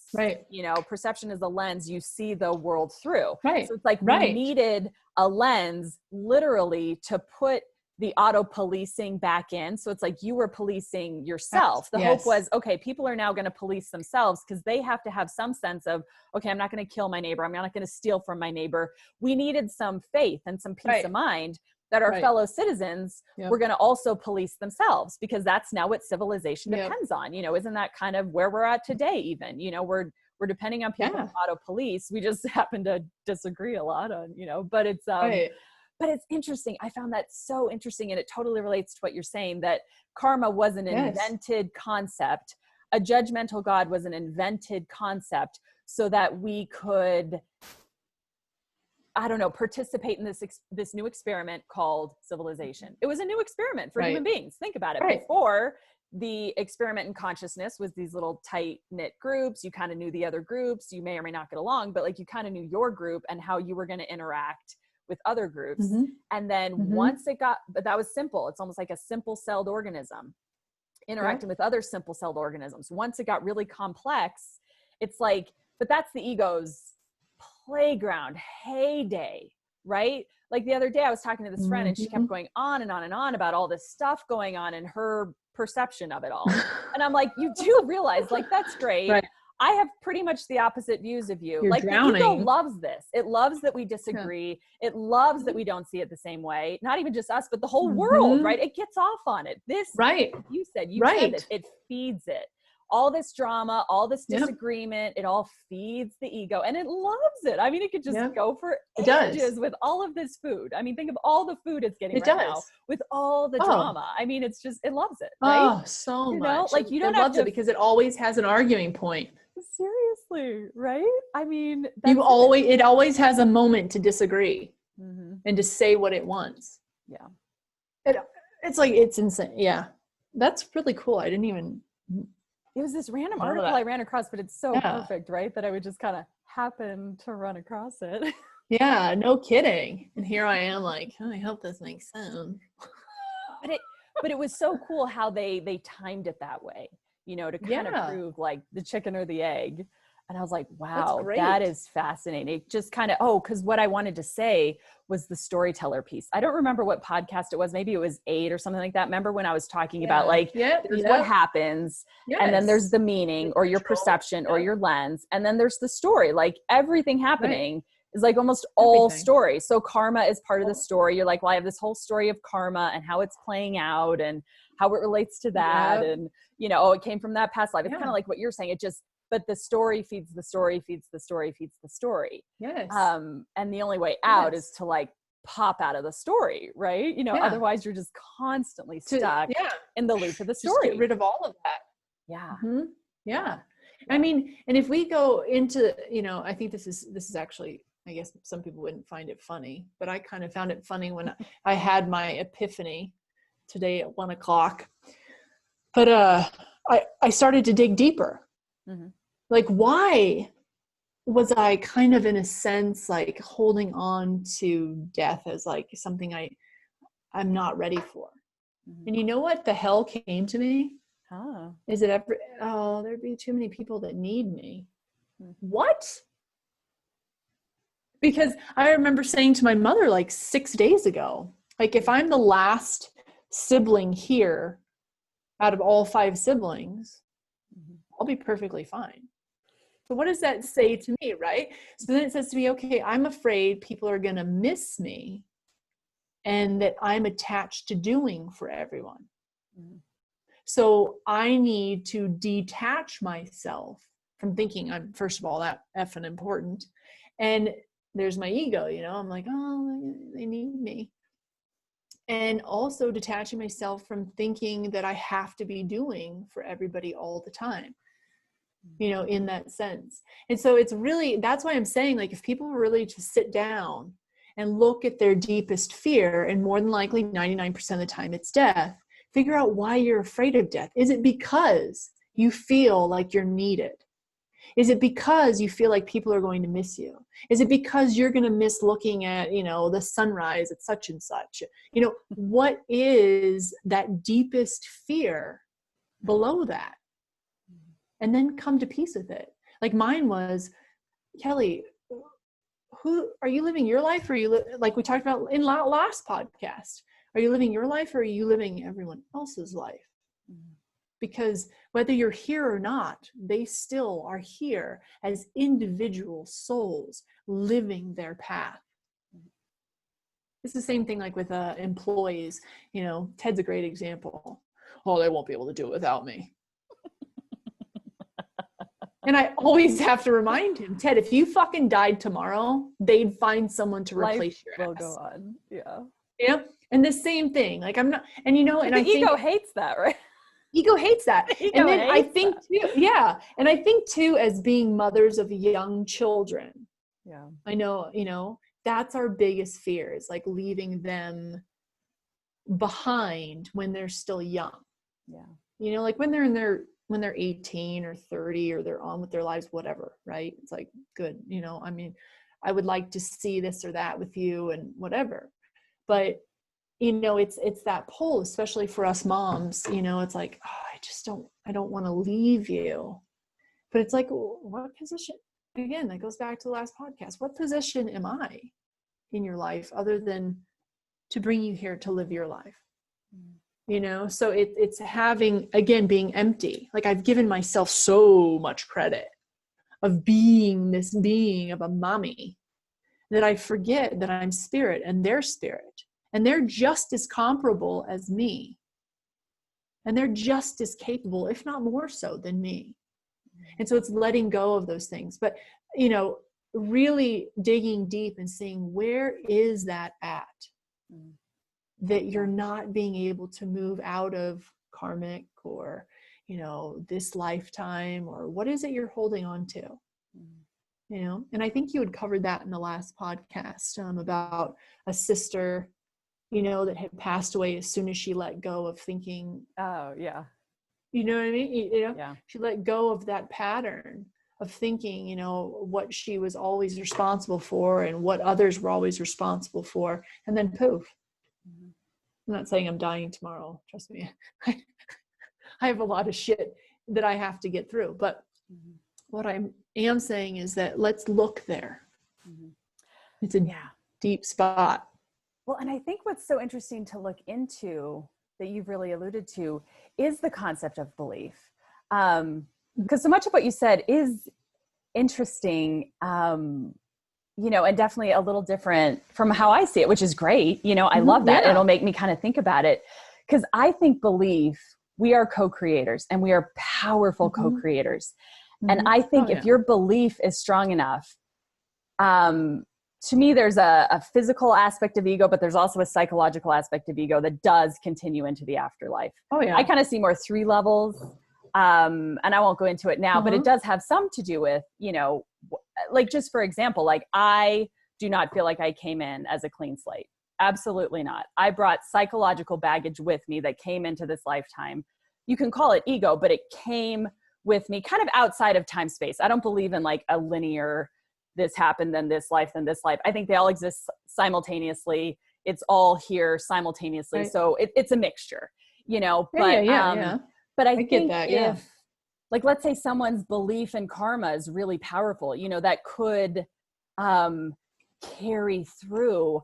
Perception is a lens you see the world through. So it's like we needed a lens literally to put the auto-policing back in. So it's like you were policing yourself. The hope was, okay, people are now going to police themselves, because they have to have some sense of, okay, I'm not going to kill my neighbor. I'm not going to steal from my neighbor. We needed some faith and some peace of mind that our fellow citizens were going to also police themselves, because that's now what civilization depends on. Isn't that kind of where we're at today? Even, we're depending on people to auto police. We just happen to disagree a lot on, but it's, but it's interesting. I found that so interesting, and it totally relates to what you're saying, that karma was an invented concept. A judgmental God was an invented concept so that we could, I don't know, participate in this new experiment called civilization. It was a new experiment for human beings. Think about it. Before, the experiment in consciousness was these little tight knit groups. You kind of knew the other groups. You may or may not get along, but like you kind of knew your group and how you were going to interact with other groups. And then once it got, but that was simple. It's almost like a simple celled organism interacting with other simple celled organisms. Once it got really complex, it's like, but that's the ego's playground heyday, right? Like the other day I was talking to this friend and she kept going on and on and on about all this stuff going on in her perception of it all. And I'm like, you do realize, like, that's great. I have pretty much the opposite views of you. You're like drowning. The ego loves this. It loves that we disagree. It loves that we don't see it the same way. Not even just us, but the whole world, right? It gets off on it. This, you said this, it feeds it. All this drama, all this disagreement, it all feeds the ego and it loves it. I mean, it could just go for ages with all of this food. I mean, think of all the food it's getting now with all the drama. I mean, it's just, it loves it, right? Oh, so you much. know? Like you don't it have loves it because it always has an arguing point. Seriously, right? I mean, it always has a moment to disagree and to say what it wants. Yeah. It's like, it's insane. Yeah. That's really cool. I didn't even... It was this random article I ran across, but it's so perfect, right? That I would just kind of happen to run across it. Yeah, no kidding. And here I am like, oh, I hope this makes sense. But it was so cool how they timed it that way, you know, to kind of prove like the chicken or the egg. And I was like, wow, that is fascinating. Just kind of, because what I wanted to say was the storyteller piece. I don't remember what podcast it was. Maybe it was 8 or something like that. Remember when I was talking about like, there's what happens and then there's the meaning or your perception or your lens. And then there's the story, like everything happening is like almost all story. So karma is part of the story. You're like, well, I have this whole story of karma and how it's playing out and how it relates to that. And, you know, it came from that past life. It's kind of like what you're saying. It just, but the story feeds the story, feeds the story, feeds the story. Yes. And the only way out is to like pop out of the story, right? You know, otherwise you're just constantly stuck in the loop of the story. Just get rid of all of that. Yeah. Yeah. I mean, and if we go into, you know, I think this is actually, I guess some people wouldn't find it funny, but I kind of found it funny when I had my epiphany today at 1:00. But I started to dig deeper. Like, why was I kind of in a sense like holding on to death as like something I'm not ready for? And you know what the hell came to me? Is it ever, there'd be too many people that need me. What? Because I remember saying to my mother like 6 days ago, like if I'm the last sibling here out of all 5 siblings, I'll be perfectly fine. So what does that say to me, right? So then it says to me, okay, I'm afraid people are going to miss me and that I'm attached to doing for everyone. So I need to detach myself from thinking I'm, first of all, that effing important. And there's my ego, you know, I'm like, oh, they need me. And also detaching myself from thinking that I have to be doing for everybody all the time, you know, in that sense. And so it's really, that's why I'm saying, like, if people really just sit down and look at their deepest fear, and more than likely 99% of the time it's death, figure out why you're afraid of death. Is it because you feel like you're needed? Is it because you feel like people are going to miss you? Is it because you're going to miss looking at, you know, the sunrise at such and such? You know, what is that deepest fear below that? And then come to peace with it. Like mine was, Kelly, who are you living your life? Or are you like we talked about in last podcast? Are you living your life or are you living everyone else's life? Because whether you're here or not, they still are here as individual souls living their path. It's the same thing like with employees. You know, Ted's a great example. Oh, they won't be able to do it without me. And I always have to remind him, Ted, if you fucking died tomorrow, they'd find someone to replace your ass. Will go on. Yeah. Yeah. And the same thing, like I'm not, and you know, and the I think ego hates that, right? Ego hates that. And then I think too, yeah. And I think too, as being mothers of young children, yeah, I know, you know, that's our biggest fear, is like leaving them behind when they're still young. Yeah. You know, like when they're 18 or 30 or they're on with their lives, whatever, right? It's like, good, you know, I mean, I would like to see this or that with you and whatever. But you know, it's that pull, especially for us moms, you know, it's like, oh, I don't want to leave you. But it's like, what position? Again, that goes back to the last podcast. What position am I in your life other than to bring you here to live your life? You know, so it's having, again, being empty. Like I've given myself so much credit of being this being of a mommy that I forget that I'm spirit and they're spirit. And they're just as comparable as me. And they're just as capable, if not more so, than me. And so it's letting go of those things. But, you know, really digging deep and seeing, where is that at? That you're not being able to move out of karmic or, you know, this lifetime, or what is it you're holding on to? You know, and I think you had covered that in the last podcast about a sister, you know, that had passed away as soon as she let go of thinking. Oh, yeah. You know what I mean? You know, yeah. She let go of that pattern of thinking, you know, what she was always responsible for and what others were always responsible for. And then poof. Mm-hmm. I'm not saying I'm dying tomorrow. Trust me. I have a lot of shit that I have to get through. But what I am saying is that let's look there. It's a deep spot. Well, and I think what's so interesting to look into that you've really alluded to is the concept of belief. Because so much of what you said is interesting, you know, and definitely a little different from how I see it, which is great. You know, I love that. It'll make me kind of think about it, because I think belief, we are co-creators and we are powerful co-creators. And I think if your belief is strong enough, to me, there's a physical aspect of ego, but there's also a psychological aspect of ego that does continue into the afterlife. I kind of see more 3 levels, and I won't go into it now, but it does have some to do with, you know, like just for example, like I do not feel like I came in as a clean slate. Absolutely not. I brought psychological baggage with me that came into this lifetime. You can call it ego, but it came with me kind of outside of time space. I don't believe in like a linear, this happened, then this life, then this life. I think they all exist simultaneously. It's all here simultaneously. Right. So it's a mixture, you know, but I think that, if like, let's say someone's belief in karma is really powerful, you know, that could carry through.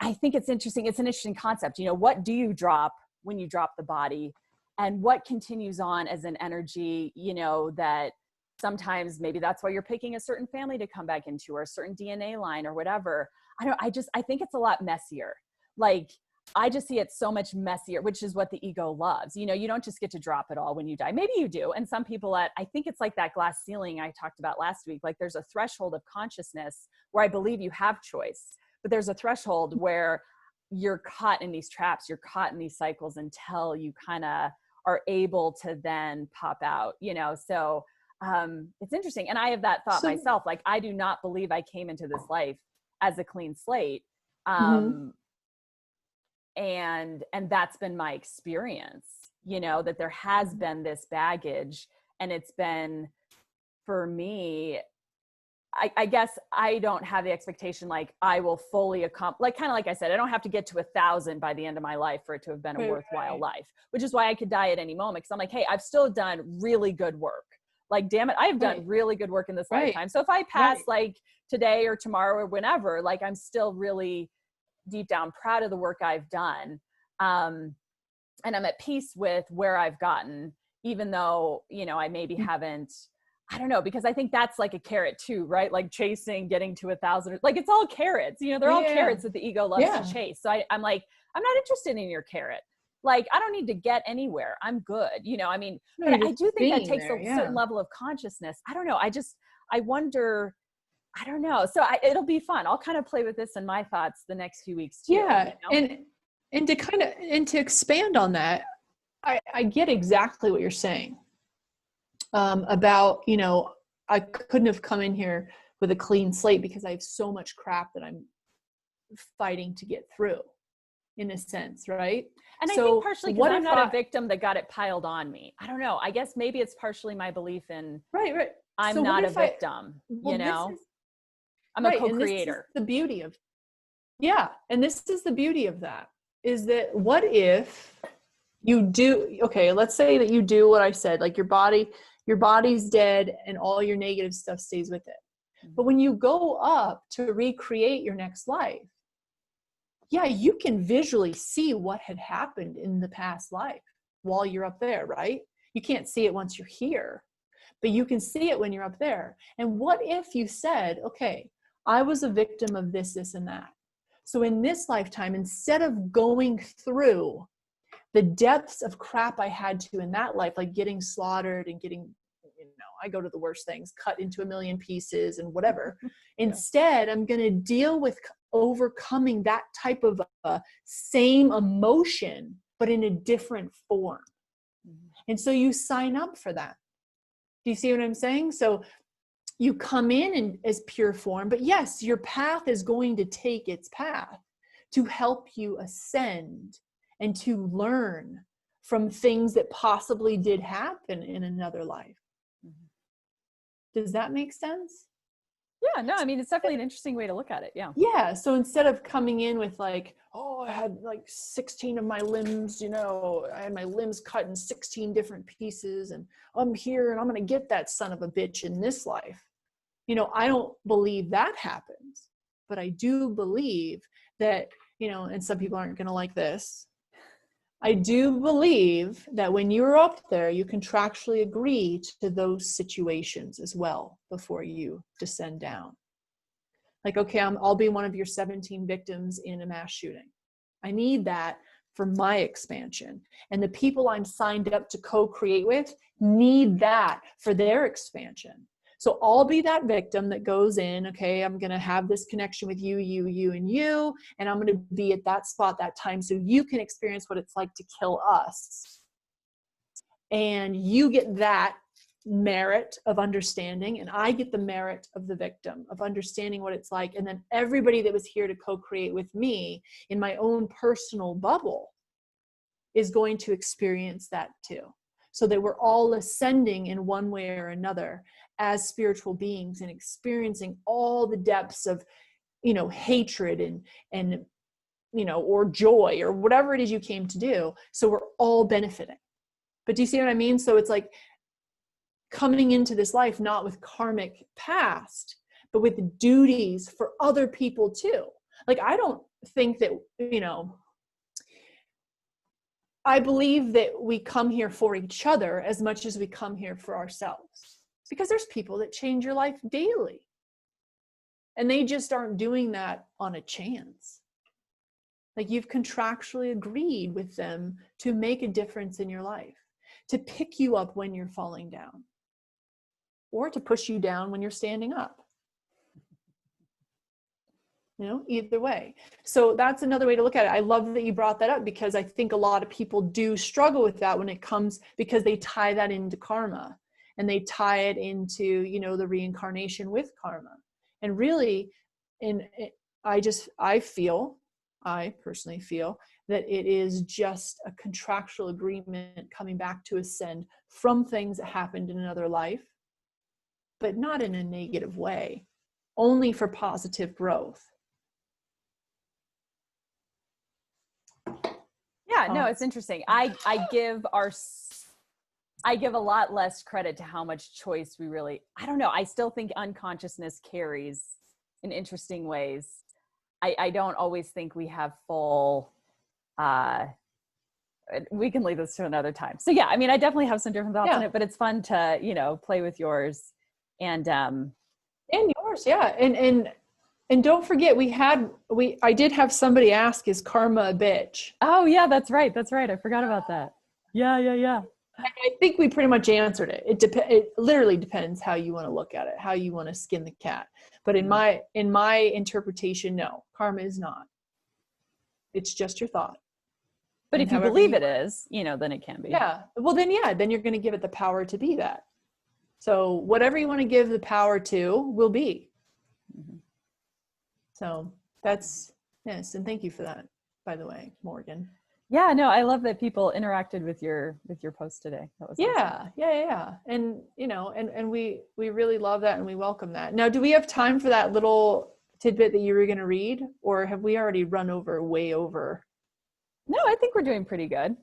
I think it's interesting. It's an interesting concept. You know, what do you drop when you drop the body, and what continues on as an energy, you know, that sometimes maybe that's why you're picking a certain family to come back into, or a certain DNA line or whatever. I think it's a lot messier. Like, I just see it so much messier, which is what the ego loves. You know, you don't just get to drop it all when you die. Maybe you do. And some people I think it's like that glass ceiling I talked about last week. Like, there's a threshold of consciousness where I believe you have choice, but there's a threshold where you're caught in these traps, you're caught in these cycles until you kind of are able to then pop out, you know? So it's interesting. And I have that thought myself. Like, I do not believe I came into this life as a clean slate. And that's been my experience, you know, that there has been this baggage, and it's been, for me, I guess I don't have the expectation, like I will fully accomplish, like, kind of like I said, I don't have to get to 1,000 by the end of my life for it to have been a worthwhile life, which is why I could die at any moment. Cause I'm like, hey, I've still done really good work. Like, damn it, I've done really good work in this lifetime. So if I pass like today or tomorrow or whenever, like, I'm still really deep down proud of the work I've done. And I'm at peace with where I've gotten, even though, you know, I maybe haven't, I don't know, because I think that's like a carrot too, right? Like chasing, getting to 1,000, like it's all carrots, you know, they're all carrots that the ego loves to chase. So I'm like, I'm not interested in your carrot. Like, I don't need to get anywhere. I'm good. You know, I mean, but I do think that takes a certain level of consciousness. I don't know. I wonder, I don't know. So it'll be fun. I'll kind of play with this in my thoughts the next few weeks too. Yeah. You know? And to expand on that, I get exactly what you're saying. About, you know, I couldn't have come in here with a clean slate because I have so much crap that I'm fighting to get through, in a sense, right? And so, I think partially because I'm not a victim that got it piled on me. I don't know. I guess maybe it's partially my belief in I'm so not a victim, you know? I'm a co-creator. The beauty of, and this is the beauty of that, is that what if you do, okay, let's say that you do what I said, like your body's dead and all your negative stuff stays with it. But when you go up to recreate your next life, you can visually see what had happened in the past life while you're up there, right? You can't see it once you're here, but you can see it when you're up there. And what if you said, okay, I was a victim of this, this, and that. So in this lifetime, instead of going through the depths of crap I had to in that life, like getting slaughtered and getting, you know, I go to the worst things, cut into a million pieces and whatever. Instead, I'm going to deal with overcoming that type of same emotion, but in a different form. And so you sign up for that. Do you see what I'm saying? So you come in as pure form, but yes, your path is going to take its path to help you ascend and to learn from things that possibly did happen in another life. Does that make sense? Yeah, no, I mean, it's definitely an interesting way to look at it. Yeah. Yeah. So instead of coming in with like, oh, I had like 16 of my limbs, you know, I had my limbs cut in 16 different pieces and I'm here and I'm going to get that son of a bitch in this life. You know, I don't believe that happens, but I do believe that, you know, and some people aren't going to like this. I do believe that when you're up there, you contractually agree to those situations as well before you descend down. Like, okay, I'll be one of your 17 victims in a mass shooting. I need that for my expansion. And the people I'm signed up to co-create with need that for their expansion. So I'll be that victim that goes in, okay, I'm going to have this connection with you, and you, and I'm going to be at that spot, that time, so you can experience what it's like to kill us. And you get that merit of understanding, and I get the merit of the victim of understanding what it's like. And then everybody that was here to co-create with me in my own personal bubble is going to experience that too. So that we're all ascending in one way or another as spiritual beings and experiencing all the depths of, you know, hatred and, you know, or joy or whatever it is you came to do. So we're all benefiting. But do you see what I mean? So it's like coming into this life, not with karmic past, but with duties for other people too. Like, I don't think that, you know, I believe that we come here for each other as much as we come here for ourselves. Because there's people that change your life daily. And they just aren't doing that on a chance. Like, you've contractually agreed with them to make a difference in your life, to pick you up when you're falling down, or to push you down when you're standing up. You know, either way. So that's another way to look at it. I love that you brought that up, because I think a lot of people do struggle with that when it comes, because they tie that into karma and they tie it into, you know, the reincarnation with karma. And really, I personally feel that it is just a contractual agreement coming back to ascend from things that happened in another life, but not in a negative way, only for positive growth. Yeah, no, it's interesting. I give a lot less credit to how much choice we really, I don't know. I still think unconsciousness carries in interesting ways. I don't always think we have full, we can leave this to another time. So yeah, I mean, I definitely have some different thoughts on it, but it's fun to, you know, play with yours and yours. Yeah. And And don't forget, I did have somebody ask, is karma a bitch? Oh yeah, that's right. That's right. I forgot about that. Yeah. And I think we pretty much answered it. It literally depends how you want to look at it, how you want to skin the cat. But in my interpretation, no, karma is not. It's just your thought. But if you believe it is, then it can be. Yeah. Well, then you're going to give it the power to be that. So whatever you want to give the power to will be. Mm-hmm. So that's, yes. And thank you for that, by the way, Morgan. Yeah, no, I love that people interacted with your post today. That was awesome. Yeah. And, and we really love that and we welcome that. Now, do we have time for that little tidbit that you were going to read, or have we already run way over? No, I think we're doing pretty good.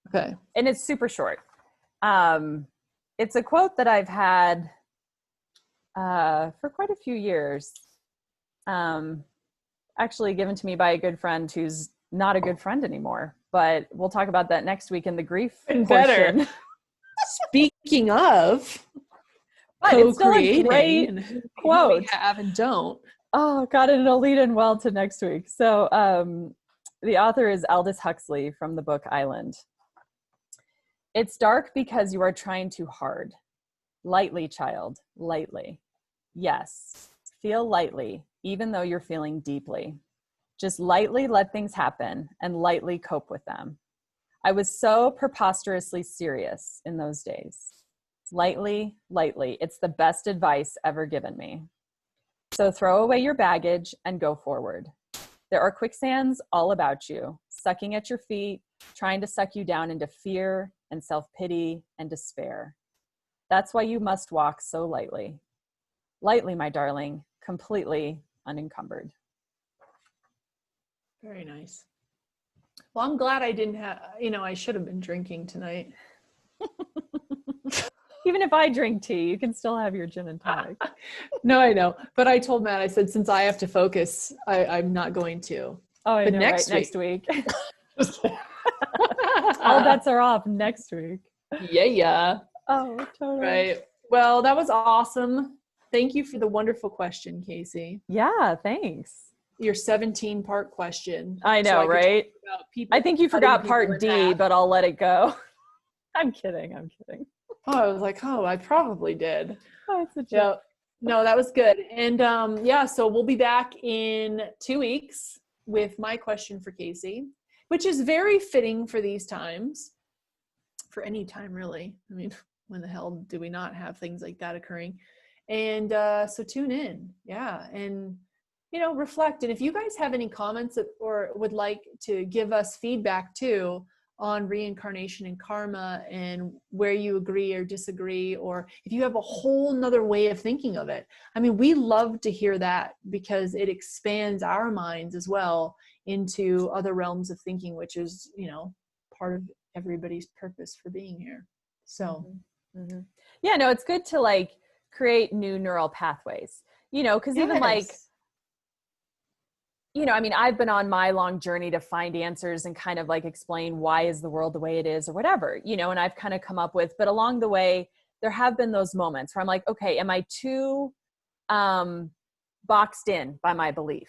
Okay. And it's super short. It's a quote that I've had for quite a few years. Actually given to me by a good friend who's not a good friend anymore, but we'll talk about that next week in the grief portion. Speaking of, but it's still a great quote. We have and don't. Oh God, and it'll lead in well to next week. So the author is Aldous Huxley from the book Island. It's dark because you are trying too hard. Lightly, child, lightly. Yes, feel lightly, even though you're feeling deeply. Just lightly let things happen and lightly cope with them. I was so preposterously serious in those days. Lightly, lightly. It's the best advice ever given me. So throw away your baggage and go forward. There are quicksands all about you, sucking at your feet, trying to suck you down into fear and self-pity and despair. That's why you must walk so lightly. Lightly, my darling, completely unencumbered. Very nice. Well, I'm glad I didn't have, I should have been drinking tonight. Even if I drink tea, you can still have your gin and tonic. No, I know. But I told Matt, I said, since I have to focus, I'm not going to. Oh, I know, next week. All bets are off next week. Yeah. Oh, totally. Right. Well, that was awesome. Thank you for the wonderful question, Casey. Yeah, thanks. Your 17-part question. I know, so right? I think you forgot part D, but I'll let it go. I'm kidding. Oh, I was like, I probably did. Oh, it's a joke. Yeah. No, that was good. And so we'll be back in 2 weeks with my question for Casey, which is very fitting for these times, for any time really. I mean, when the hell do we not have things like that occurring? And so tune in. Yeah. And, reflect. And if you guys have any comments or would like to give us feedback too on reincarnation and karma and where you agree or disagree, or if you have a whole nother way of thinking of it. I mean, we love to hear that because it expands our minds as well into other realms of thinking, which is, part of everybody's purpose for being here. So, mm-hmm. Yeah, no, it's good to create new neural pathways, because even I mean, I've been on my long journey to find answers and kind of explain why is the world the way it is or whatever, and I've kind of come up with, but along the way, there have been those moments where I'm like, okay, am I too boxed in by my belief?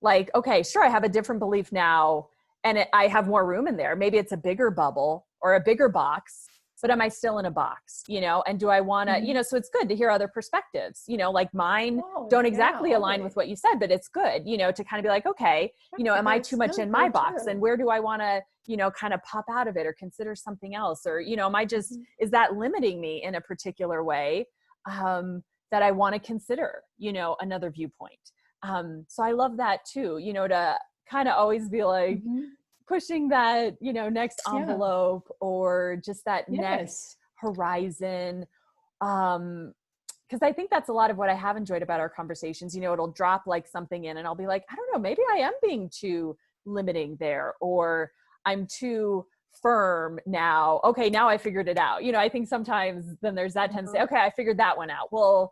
Okay, sure, I have a different belief now and I have more room in there. Maybe it's a bigger bubble or a bigger box, but am I still in a box, and do I want to, so it's good to hear other perspectives, mine don't exactly align with what you said, but it's good, to kind of be like, okay, am I too much in my box and where do I want to, kind of pop out of it or consider something else? Or, am I just, is that limiting me in a particular way that I want to consider, another viewpoint? So I love that too, to kind of always be like, pushing that, next envelope or just that next horizon. Because I think that's a lot of what I have enjoyed about our conversations. It'll drop something in and I'll be like, I don't know, maybe I am being too limiting there, or I'm too firm now. Okay, now I figured it out. I think sometimes then there's that tendency, okay, I figured that one out. Well,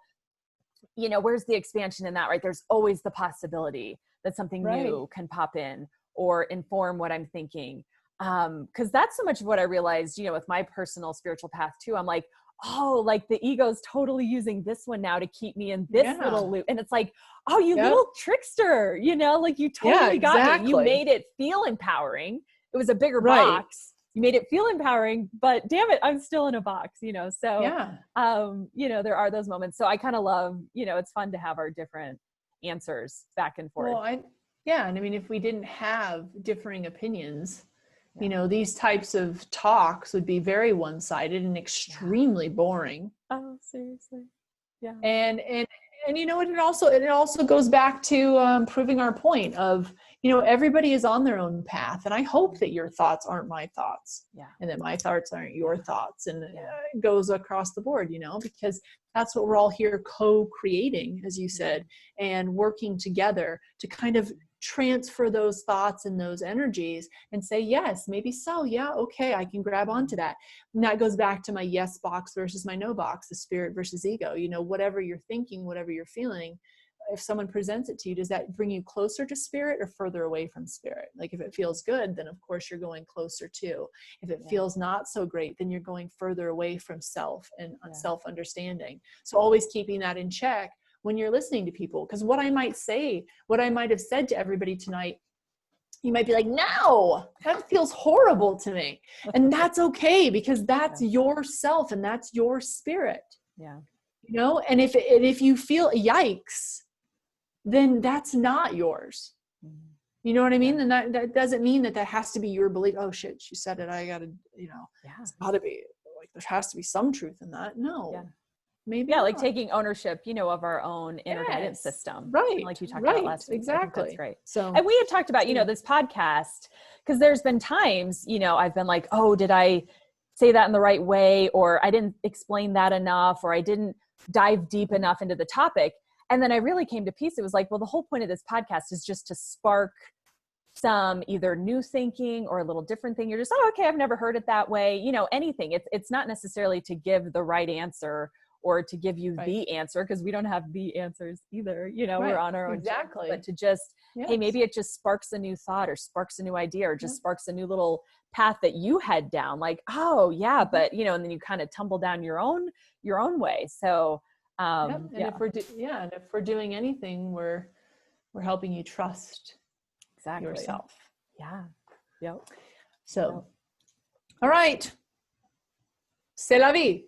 where's the expansion in that, right? There's always the possibility that something new can pop in or inform what I'm thinking. Because that's so much of what I realized, with my personal spiritual path too. I'm like, oh, like the ego's totally using this one now to keep me in this little loop. And it's like, oh, you little trickster, you know, like you totally got me. You made it feel empowering. It was a bigger box. You made it feel empowering, but damn it, I'm still in a box, you know? So, you know, there are those moments. So I kind of love, you know, it's fun to have our different answers back and forth. Well, and I mean, if we didn't have differing opinions, you know, these types of talks would be very one-sided and extremely boring. Oh, seriously. Yeah. And you know, it also goes back to proving our point of, you know, everybody is on their own path. And I hope that your thoughts aren't my thoughts, and that my thoughts aren't your thoughts. And it goes across the board, you know, because that's what we're all here co-creating, as you said, and working together to kind of transfer those thoughts and those energies and say, yes, maybe so. Yeah. Okay. I can grab onto that. And that goes back to my yes box versus my no box, the spirit versus ego, you know, whatever you're thinking, whatever you're feeling, if someone presents it to you, does that bring you closer to spirit or further away from spirit? Like if it feels good, then of course you're going closer to. If it feels not so great, then you're going further away from self and self-understanding. So always keeping that in check when you're listening to people, because what I might say, what I might have said to everybody tonight, you might be like, no, that feels horrible to me. And that's okay, because that's yourself and that's your spirit. Yeah. You know, and if you feel yikes, then that's not yours. You know what I mean? And that doesn't mean that has to be your belief. Oh shit, she said it. I gotta, you know, it's gotta be like, there has to be some truth in that. No. Yeah. Maybe like taking ownership, you know, of our own inner guidance system. Right. Like you talked about last week. Exactly. That's great. So, and we had talked about, you know, this podcast, because there's been times, you know, I've been like, oh, did I say that in the right way? Or I didn't explain that enough, or I didn't dive deep enough into the topic. And then I really came to peace. It was like, well, the whole point of this podcast is just to spark some either new thinking or a little different thing. You're just, oh, okay, I've never heard it that way. You know, anything. It's not necessarily to give the right answer or to give you the answer, because we don't have the answers either. You know, we're on our own. Exactly. But to just, hey, maybe it just sparks a new thought or sparks a new idea or just sparks a new little path that you head down. Like, oh yeah, but you know, and then you kind of tumble down your own way. So, and if we're doing anything, we're helping you trust yourself. Yeah. Yep. So, all right. C'est la vie.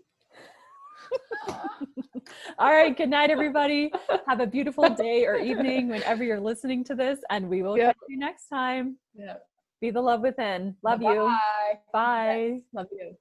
All right. Good night, everybody. Have a beautiful day or evening whenever you're listening to this, and we will catch you next time. Be the love within. Love you. Bye. Bye. Yes. Love you.